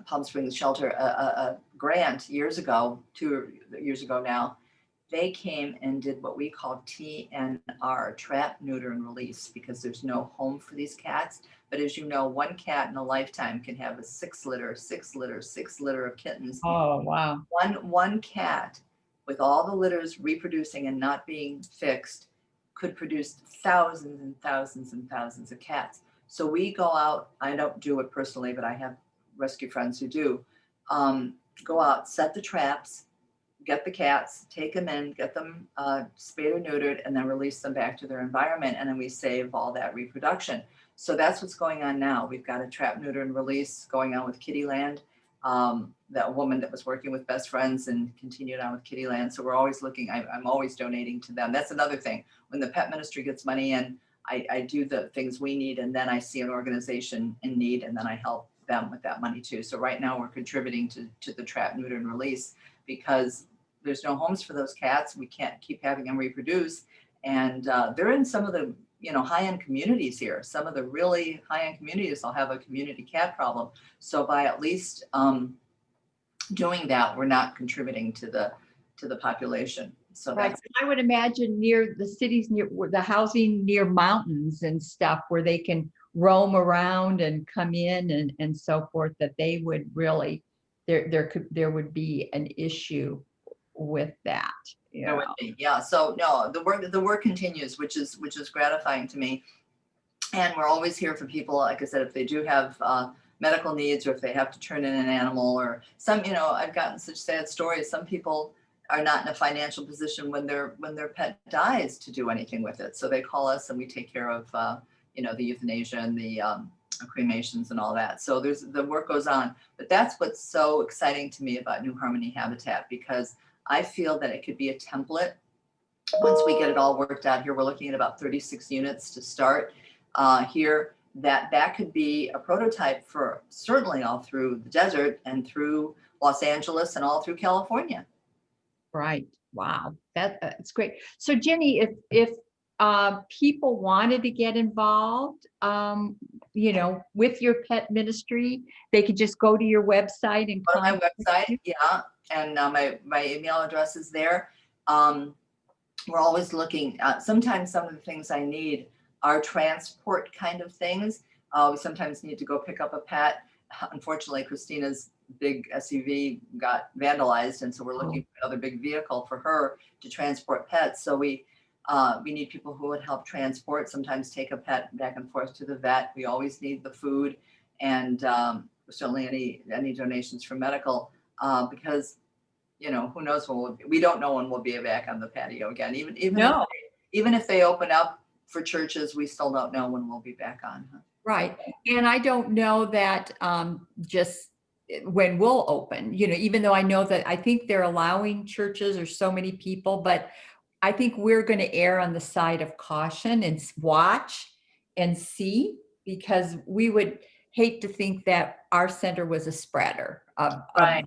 Palm Springs shelter a grant years ago, 2 years ago now. They came and did what we call TNR, trap, neuter, and release, because there's no home for these cats. But as you know, one cat in a lifetime can have a six litter of kittens. Oh, wow. One cat with all the litters reproducing and not being fixed could produce thousands and thousands and thousands of cats. So we go out, I don't do it personally, but I have rescue friends who do, go out, set the traps, get the cats, take them in, get them spayed or neutered, and then release them back to their environment. And then we save all that reproduction. So that's what's going on now. We've got a trap, neuter, and release going on with Kittyland. That woman that was working with Best Friends and continued on with Kittyland. So we're always looking, I'm always donating to them. That's another thing. When the pet ministry gets money in, I do the things we need, and then I see an organization in need, and then I help them with that money too. So right now we're contributing to the trap, neuter, and release, because there's no homes for those cats. We can't keep having them reproduce. And they're in some of the high-end communities here. Some of the really high-end communities will have a community cat problem. So by at least doing that, we're not contributing to the population. So Right. that's I would imagine near the cities, near the housing near mountains and stuff where they can roam around and come in and so forth, that they would really, there would be an issue with that. there would be, yeah. So no, the work continues, which is gratifying to me. And we're always here for people, like I said, if they do have medical needs, or if they have to turn in an animal, or some, I've gotten such sad stories. Some people are not in a financial position when their pet dies to do anything with it. So they call us, and we take care of, the euthanasia and the cremations and all that. So the work goes on. But that's what's so exciting to me about New Harmony Habitat, because I feel that it could be a template. Once we get it all worked out here, we're looking at about 36 units to start here. That could be a prototype for certainly all through the desert and through Los Angeles and all through California. Right. Wow. That's great. So Jenny, if people wanted to get involved, with your pet ministry, they could just go to your website and On my contact website, you? yeah, and my email address is there. We're always looking. Sometimes some of the things I need are transport kind of things. We sometimes need to go pick up a pet. Unfortunately, Christina's big SUV got vandalized, and so we're looking for another big vehicle for her to transport pets. So we need people who would help transport, sometimes take a pet back and forth to the vet. We always need the food, and certainly any donations for medical, because who knows when we don't know when we'll be back on the patio again. Even No. if they open up for churches, we still don't know when we'll be back on. Huh? Right. And I don't know that just when we'll open, even though I know that I think they're allowing churches or so many people, but I think we're going to err on the side of caution and watch and see, because we would hate to think that our center was a spreader Right, of right.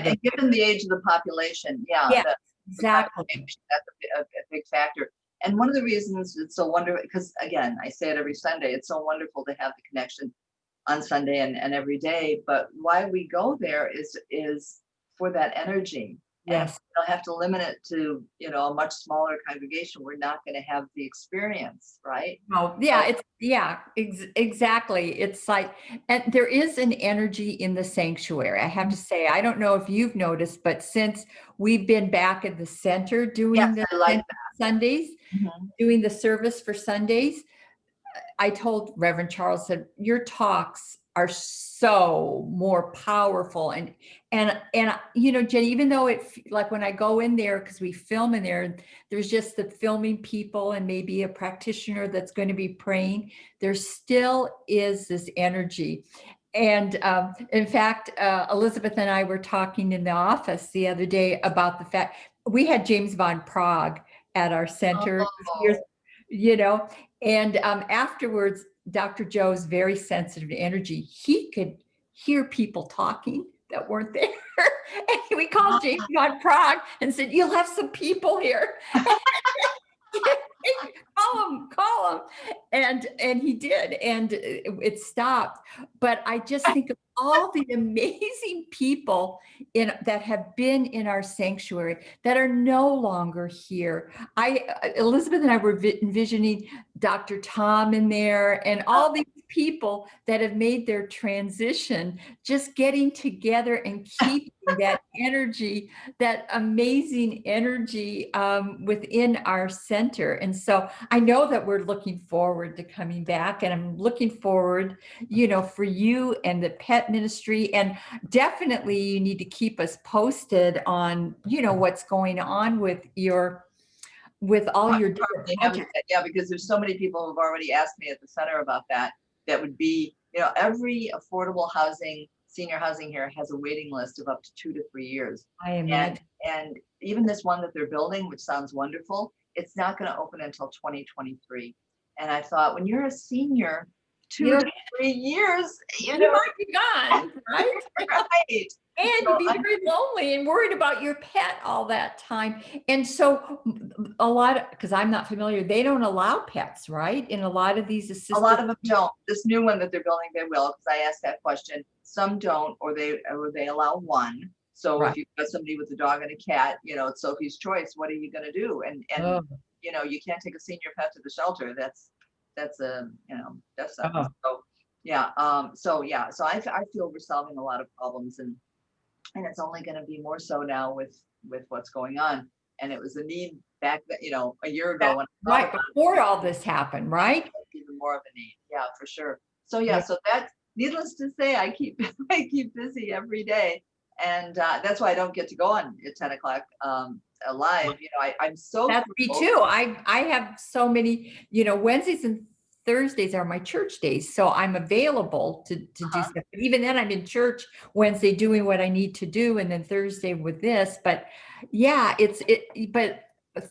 the, And given the age of the population, yeah, yeah, the exactly. congregation, that's a big factor. And one of the reasons it's so wonderful, because again, I say it every Sunday, it's so wonderful to have the connection on Sunday and every day. But why we go there is for that energy. And if Yes. we don't have to limit it to, a much smaller congregation, we're not going to have the experience, right? Oh, yeah, So, exactly. It's like, and there is an energy in the sanctuary. I have to say, I don't know if you've noticed, but since we've been back at the center yes, doing the I like Sundays, that. Mhm. doing the service for Sundays, I told Reverend Charles, said, your talks are so more powerful. And Jenny, even though like when I go in there, because we film in there, there's just the filming people and maybe a practitioner that's going to be praying, there still is this energy. And in fact, Elizabeth and I were talking in the office the other day about the fact we had James von Prague at our center years, Oh, you know, and afterwards, Dr. Joe's very sensitive to energy. He could hear people talking that weren't there. And we called James von Prague and said, you'll have some people here. Call him. And he did. And it stopped. But I just think of all the amazing people that have been in our sanctuary that are no longer here. Elizabeth and I were envisioning Dr. Tom in there and all these people that have made their transition, just getting together and keeping that energy, that amazing energy within our center. And so I know that we're looking forward to coming back, and I'm looking forward, for you and the pet ministry. And definitely you need to keep us posted on, what's going on with all your different projects. yeah, because there's so many people who've already asked me at the center about that. That would be, every affordable housing, senior housing here has a waiting list of up to 2 to 3 years. I And imagine. and even this one that they're building, which sounds wonderful, it's not going to open until 2023. And I thought, when you're a senior, two You to three years, you might be gone, right? right? And So you'd be very lonely and worried about your pet all that time. And so a lot of, because I'm not familiar, they don't allow pets, right? In a lot of these a lot assisted. of them don't. This new one that they're building, they will, because I asked that question. Some don't, or they allow one. So Right. if you've got somebody with a dog and a cat, it's Sophie's choice. What are you going to do? And Oh, you can't take a senior pet to the shelter. That's a death oh, sentence. So yeah, so I feel we're solving a lot of problems, and it's only going to be more so now with what's going on. And it was a need back that a year ago that's when I thought right. about Before all this happened, right? even more of a need. Yeah, for sure. So yeah, Yeah. so that's needless to say, I keep I keep busy every day, and that's why I don't get to go on at 10 o'clock live. I'm so That's me thrilled. too. I have so many, Wednesdays and Thursdays are my church days. So I'm available to do Uh-huh. stuff. But even then I'm in church Wednesday doing what I need to do, and then Thursday with this. But yeah, but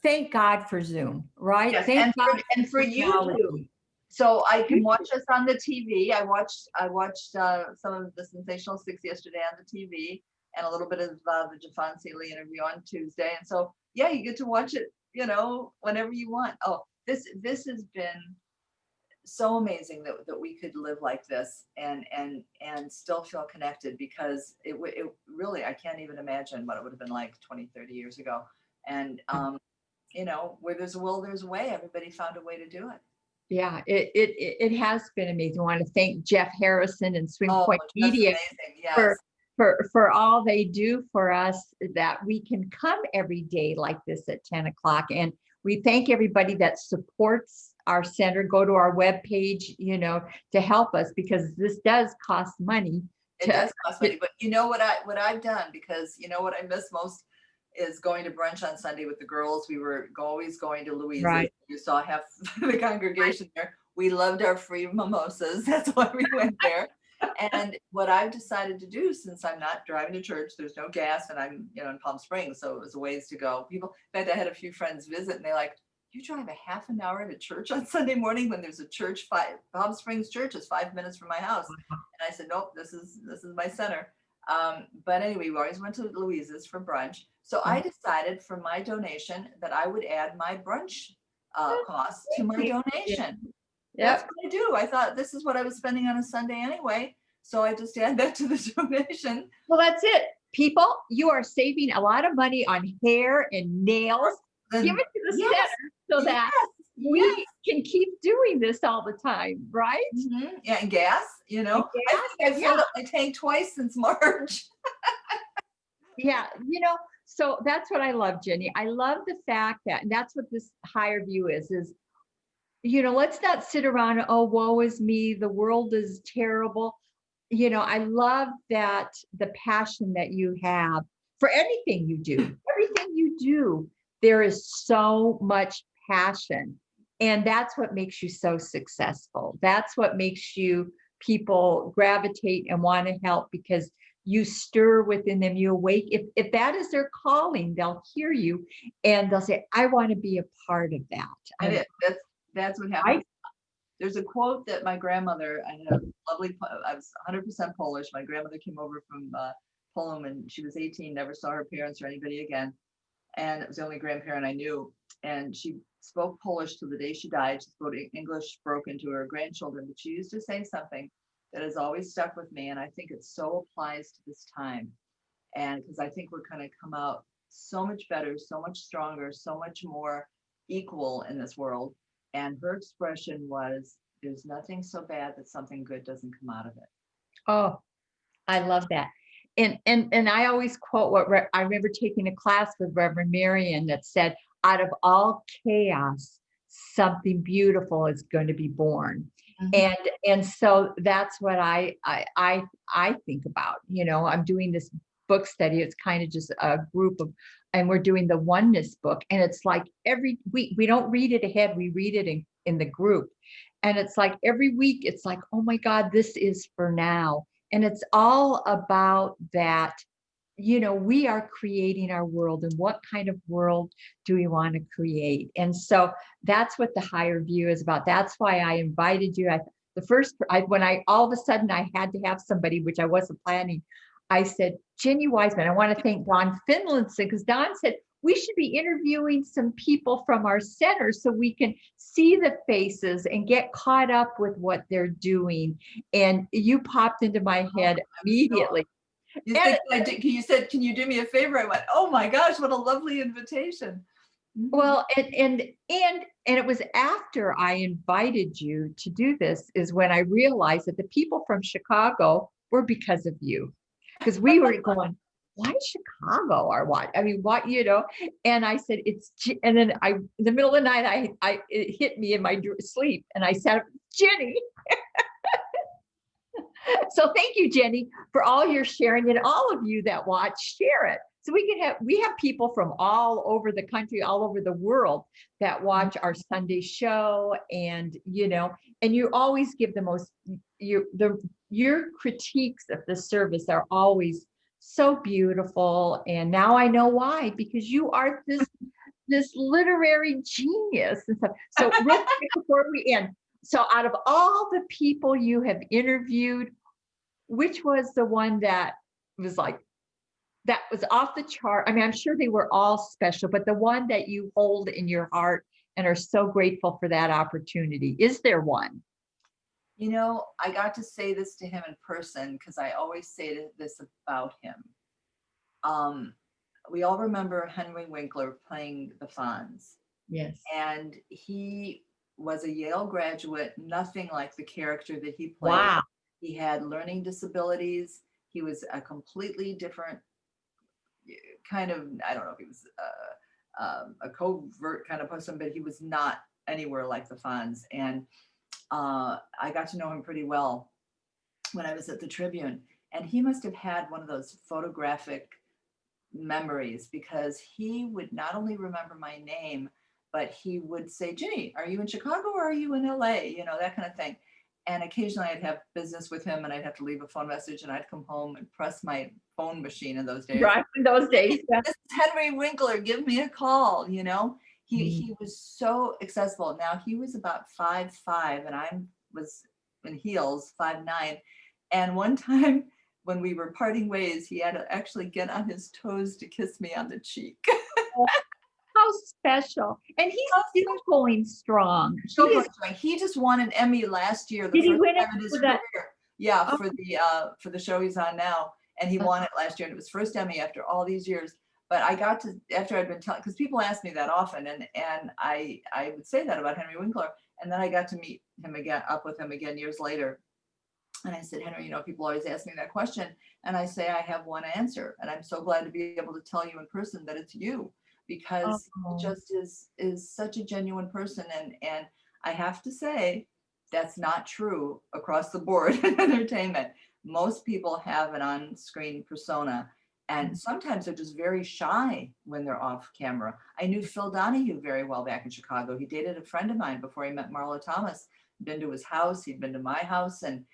thank God for Zoom, right? Yes, Thank God and for for you too. technology. So I can watch us on the TV. I watched some of the Sensational Six yesterday on the TV, and a little bit of the Jafan Seeley interview on Tuesday. And so yeah, you get to watch it, whenever you want. Oh, this has been so amazing that we could live like this and still feel connected, because it really, I can't even imagine what it would have been like 20, 30 years ago. And where there's a will, there's a way. Everybody found a way to do it. Yeah, it has been amazing. I want to thank Jeff Harrison and Swing Oh, Point that's Media amazing. for Yes. for all they do for us, that we can come every day like this at 10 o'clock. And we thank everybody that supports our center. Go to our webpage, to help us, because this does cost money It to, does cost money, but you know what I've done, because you know what I miss most is going to brunch on Sunday with the girls. We were always going to Louise's. Right. You saw half the congregation there. We loved our free mimosas. That's why we went there. And what I've decided to do, since I'm not driving to church, there's no gas, and I'm, in Palm Springs, so it was a ways to go. People, in fact, I had a few friends visit, and they're like, "You drive a half an hour to church on Sunday morning when there's a church, Palm Springs Church is 5 minutes from my house." And I said, "Nope, this is my center." But anyway, we always went to Louise's for brunch. So I decided for my donation that I would add my brunch costs to my donation. That's Yep. what I do. I thought this is what I was spending on a Sunday anyway. So I just add that to the donation. Well, that's it. People, you are saving a lot of money on hair and nails. Give Then it to the yes, center so yes, that yes. we can keep doing this all the time, right? Yeah, and gas, And I gas, think I've yeah. filled up my tank twice since March. Yeah, so that's what I love, Jenny. I love the fact that, and that's what this higher view is, let's not sit around, oh, woe is me, the world is terrible. I love that the passion that you have for everything you do, there is so much passion. And that's what makes you so successful. That's what makes you people gravitate and want to help because you stir within them, you awake. If that is their calling, they'll hear you and they'll say, I want to be a part of that. And that's what happened. I, There's a quote that my grandmother, I had a I was 100% Polish. My grandmother came over from Poland when she was 18, never saw her parents or anybody again. And it was the only grandparent I knew. And she spoke Polish till the day she died. She spoke English broken to her grandchildren, but she used to say something that has always stuck with me. And I think it so applies to this time. And because I think we're going to come out so much better, so much stronger, so much more equal in this world. And her expression was, there's nothing so bad that something good doesn't come out of it. oh, I love that. And I always quote I remember taking a class with Reverend Marion that said, out of all chaos, something beautiful is going to be born. Mhm. And so that's what I think about. I'm doing this book study. It's kind of just a group of, and we're doing the oneness book. And it's like every week, we don't read it ahead, we read it in the group. And it's like every week, it's like, oh my God, this is for now. And it's all about that, we are creating our world and what kind of world do we want to create? And so that's what the higher view is about. That's why I invited you. When I all of a sudden I had to have somebody, which I wasn't planning, I said, Jenny Wiseman, I want to thank Don Finlinson because Don said, we should be interviewing some people from our center so we can see the faces and get caught up with what they're doing. And you popped into my head immediately. You And said, you said, can you do me a favor? I went, oh my gosh, what a lovely invitation. well, and it was after I invited you to do this is when I realized that the people from Chicago were because of you. Because we were going, why Chicago or what? I mean, what? And I said, and then in the middle of the night, it hit me in my sleep and I said, Jenny. So thank you, Jenny, for all your sharing, and all of you that watch, share it. So we have people from all over the country, all over the world that watch our Sunday show, and you always give the most your critiques of the service are always so beautiful. And now I know why, because you are this literary genius and stuff. So real quick before we end, so out of all the people you have interviewed, which was the one that was like, that was off the chart? I mean, I'm sure they were all special, but the one that you hold in your heart and are so grateful for that opportunity, is there one? I got to say this to him in person because I always say this about him. Um, we all remember Henry Winkler playing the Fonz, Yes. and he was a Yale graduate, nothing like the character that he played. Wow. He had learning disabilities. He was a completely different kind of, I don't know if he was a covert kind of person, but he was not anywhere like the Fonz. And I got to know him pretty well when I was at the Tribune. And he must have had one of those photographic memories, because he would not only remember my name, but he would say, Ginny, are you in Chicago or are you in LA? You know, that kind of thing. And occasionally I'd have business with him and I'd have to leave a phone message and I'd come home and press my phone machine in those days. Right. In those days. Yeah. This is Henry Winkler, give me a call, you know. Mm. He was so accessible. Now he was about 5'5" and I was in heels, 5'9". And one time when we were parting ways, he had to actually get on his toes to kiss me on the cheek. How special. And he's still going strong. So He is, he just won an Emmy last year, the did he first win it time in his for career. that? Yeah, Oh, for the show he's on now, and he won it last year, and it was first Emmy after all these years. But I got to, after I'd been telling, because people ask me that often, and I would say that about Henry Winkler, and then I got to meet him again, up with him again years later. And I said, Henry, you know, people always ask me that question. And I say, I have one answer. And I'm so glad to be able to tell you in person that it's you, because oh. it just is such a genuine person. And I have to say, that's not true across the board in entertainment. Most people have an on-screen persona, and sometimes they're just very shy when they're off camera. I knew Phil Donahue very well back in Chicago. He dated a friend of mine before he met Marlo Thomas. Been to his house, he'd been to my house, and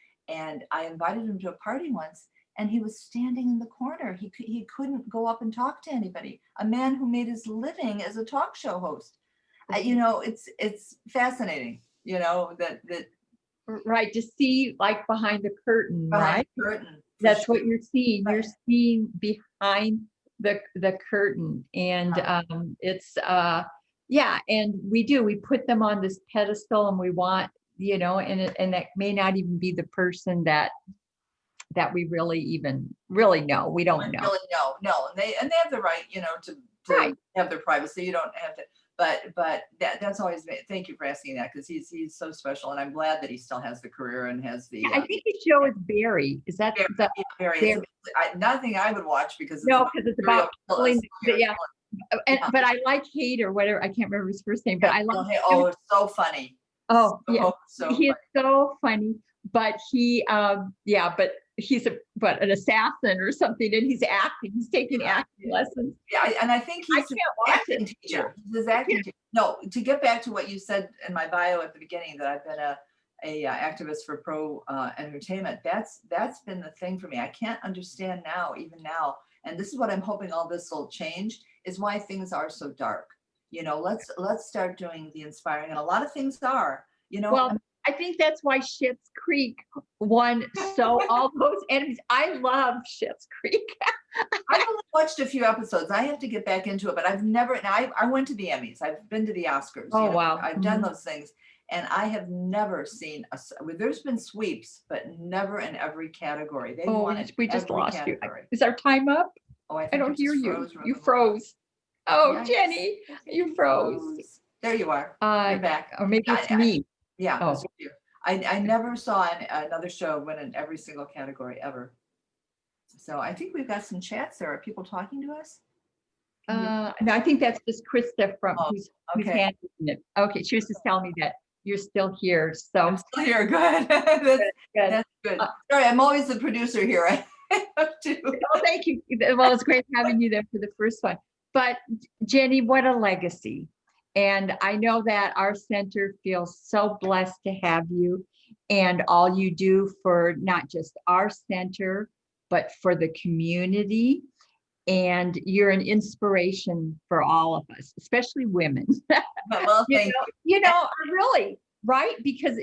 I invited him to a party once, and he was standing in the corner. He couldn't go up and talk to anybody. A man who made his living as a talk show host. You know, it's fascinating. You know that Right. To see like behind the curtain, behind right? the curtain. That's Sure. what you're seeing. You're seeing behind the curtain. And it's yeah, and we put them on this pedestal and we want, you know, and that may not even be the person that we really know. We don't know. Really, no, and they have the right, you know, to Right. have their privacy. You don't have to, but that's always. Thank you for asking that, because he's so special, and I'm glad that he still has the career and has the. I think his show is Barry. Is that the Very. Barry? Nothing I would watch because it's No, because it's about killing. Yeah. And, Yeah. but I like Hate or whatever. I can't remember his first name, but I like. Oh, it's so funny. Oh, yeah. So He is so funny, but yeah, but he's an assassin or something, and he's acting. He's taking acting lessons. Yeah, and I think I he's an can't watch acting it. teacher. He's his acting teacher. No, to get back to what you said in my bio at the beginning, that I've been a activist for pro entertainment. That's been the thing for me. I can't understand now, even now, and this is what I'm hoping all this will change, is why things are so dark. You know, let's start doing the inspiring, and a lot of things are. You know, Well, I think that's why Schitt's Creek won. So all those enemies. I love Schitt's Creek. I've only watched a few episodes. I have to get back into it, but I've never. And I went to the Emmys. I've been to the Oscars. Oh, you know, wow. I've done those things, and I have never seen there's been sweeps, but never in every category. They won it. We just every lost category. you. Is our time up? Oh, I don't hear you. You froze. Oh, Yes. Jenny, you froze. There you are. You're back. Or maybe it's me. Yeah. Oh. It's you. I never saw another show win in every single category ever. So I think we've got some chats there. Are people talking to us? No, I think that's just Krista from who's Okay. handling it. Okay, she was just telling me that you're still here. So I'm still here. Good. good. That's good. Sorry, I'm always the producer here. I have to. Oh, thank you. Well, it's great having you there for the first one. But Jenny, what a legacy. And I know that our center feels so blessed to have you and all you do for not just our center, but for the community. And you're an inspiration for all of us, especially women. Well, thank you. You know, really, right? Because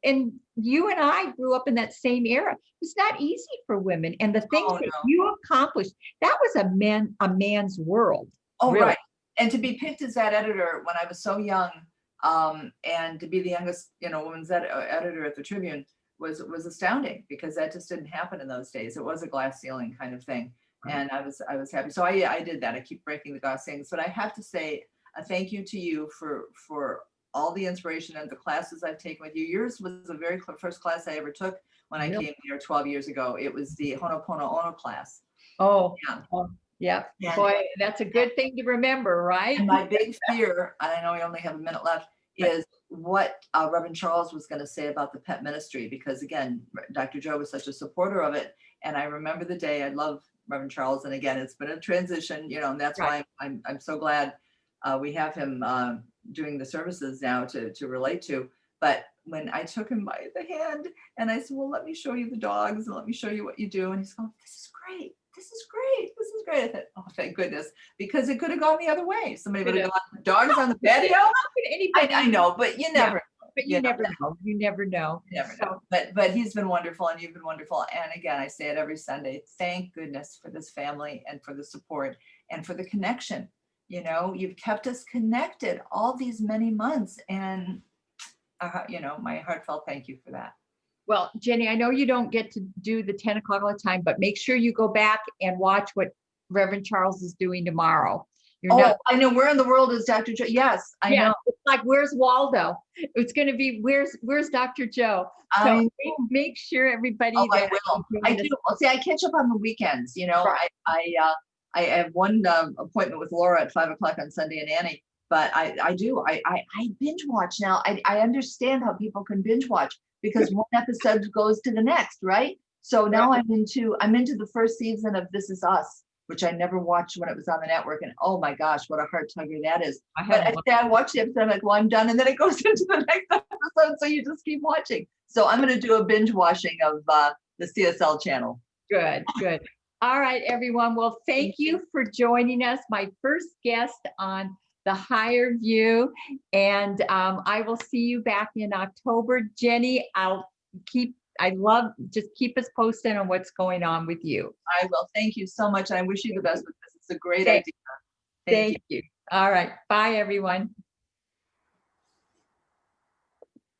and you and I grew up in that same era. It's not easy for women. And the things that you accomplished, that was a man's world. Oh, really. Right. And to be picked as that editor when I was so young, and to be the youngest, woman's editor at the Tribune was astounding, because that just didn't happen in those days. It was a glass ceiling kind of thing. And I was happy. So I did that. I keep breaking the glass ceilings, but I have to say a thank you to you for all the inspiration and the classes I've taken with you. Yours was the very first class I ever took when I came here 12 years ago. It was the Ho'oponopono class. Oh, yeah. Yeah. Boy, that's a good thing to remember, right? And my big fear, and I know we only have a minute left, is what Reverend Charles was going to say about the pet ministry, because again, Dr. Joe was such a supporter of it. And I remember the day, I love Reverend Charles. And again, it's been a transition, and that's Right. why I'm so glad we have him doing the services now to relate to. But when I took him by the hand and I said, well, let me show you the dogs and let me show you what you do. And he's going, this is great. This is great. This is great. I thought, oh, thank goodness, because it could have gone the other way. Somebody would have gone, dogs on the patio. How could anybody? I know, but you never, But you never know. You never know. you never know. But he's been wonderful and you've been wonderful. And again, I say it every Sunday. Thank goodness for this family and for the support and for the connection. You've kept us connected all these many months, and my heartfelt thank you for that. Well, Jenny, I know you don't get to do the 10 o'clock all the time, but make sure you go back and watch what Reverend Charles is doing tomorrow. I know. Where in the world is Dr. Joe? Yes, I know. It's like, where's Waldo? It's going to be, where's Dr. Joe? So make sure everybody. Oh, I will. I do. Well, see, I catch up on the weekends. Right. I have one appointment with Laura at 5 o'clock on Sunday and Annie. But I do. I binge watch now. I understand how people can binge watch because one episode goes to the next, right? So now I'm into the first season of This Is Us, which I never watched when it was on the network. And oh my gosh, what a heart tugger that is. But I watched the episode, I'm like, well, I'm done. And then it goes into the next episode. So you just keep watching. So I'm going to do a binge watching of the CSL channel. Good. All right, everyone. Well, thank you for joining us. My first guest on The Higher View. And I will see you back in October. Jenny, just keep us posted on what's going on with you. I will. Thank you so much. And I wish you the best with this. It's a great idea. Thank you. All right. Bye, everyone.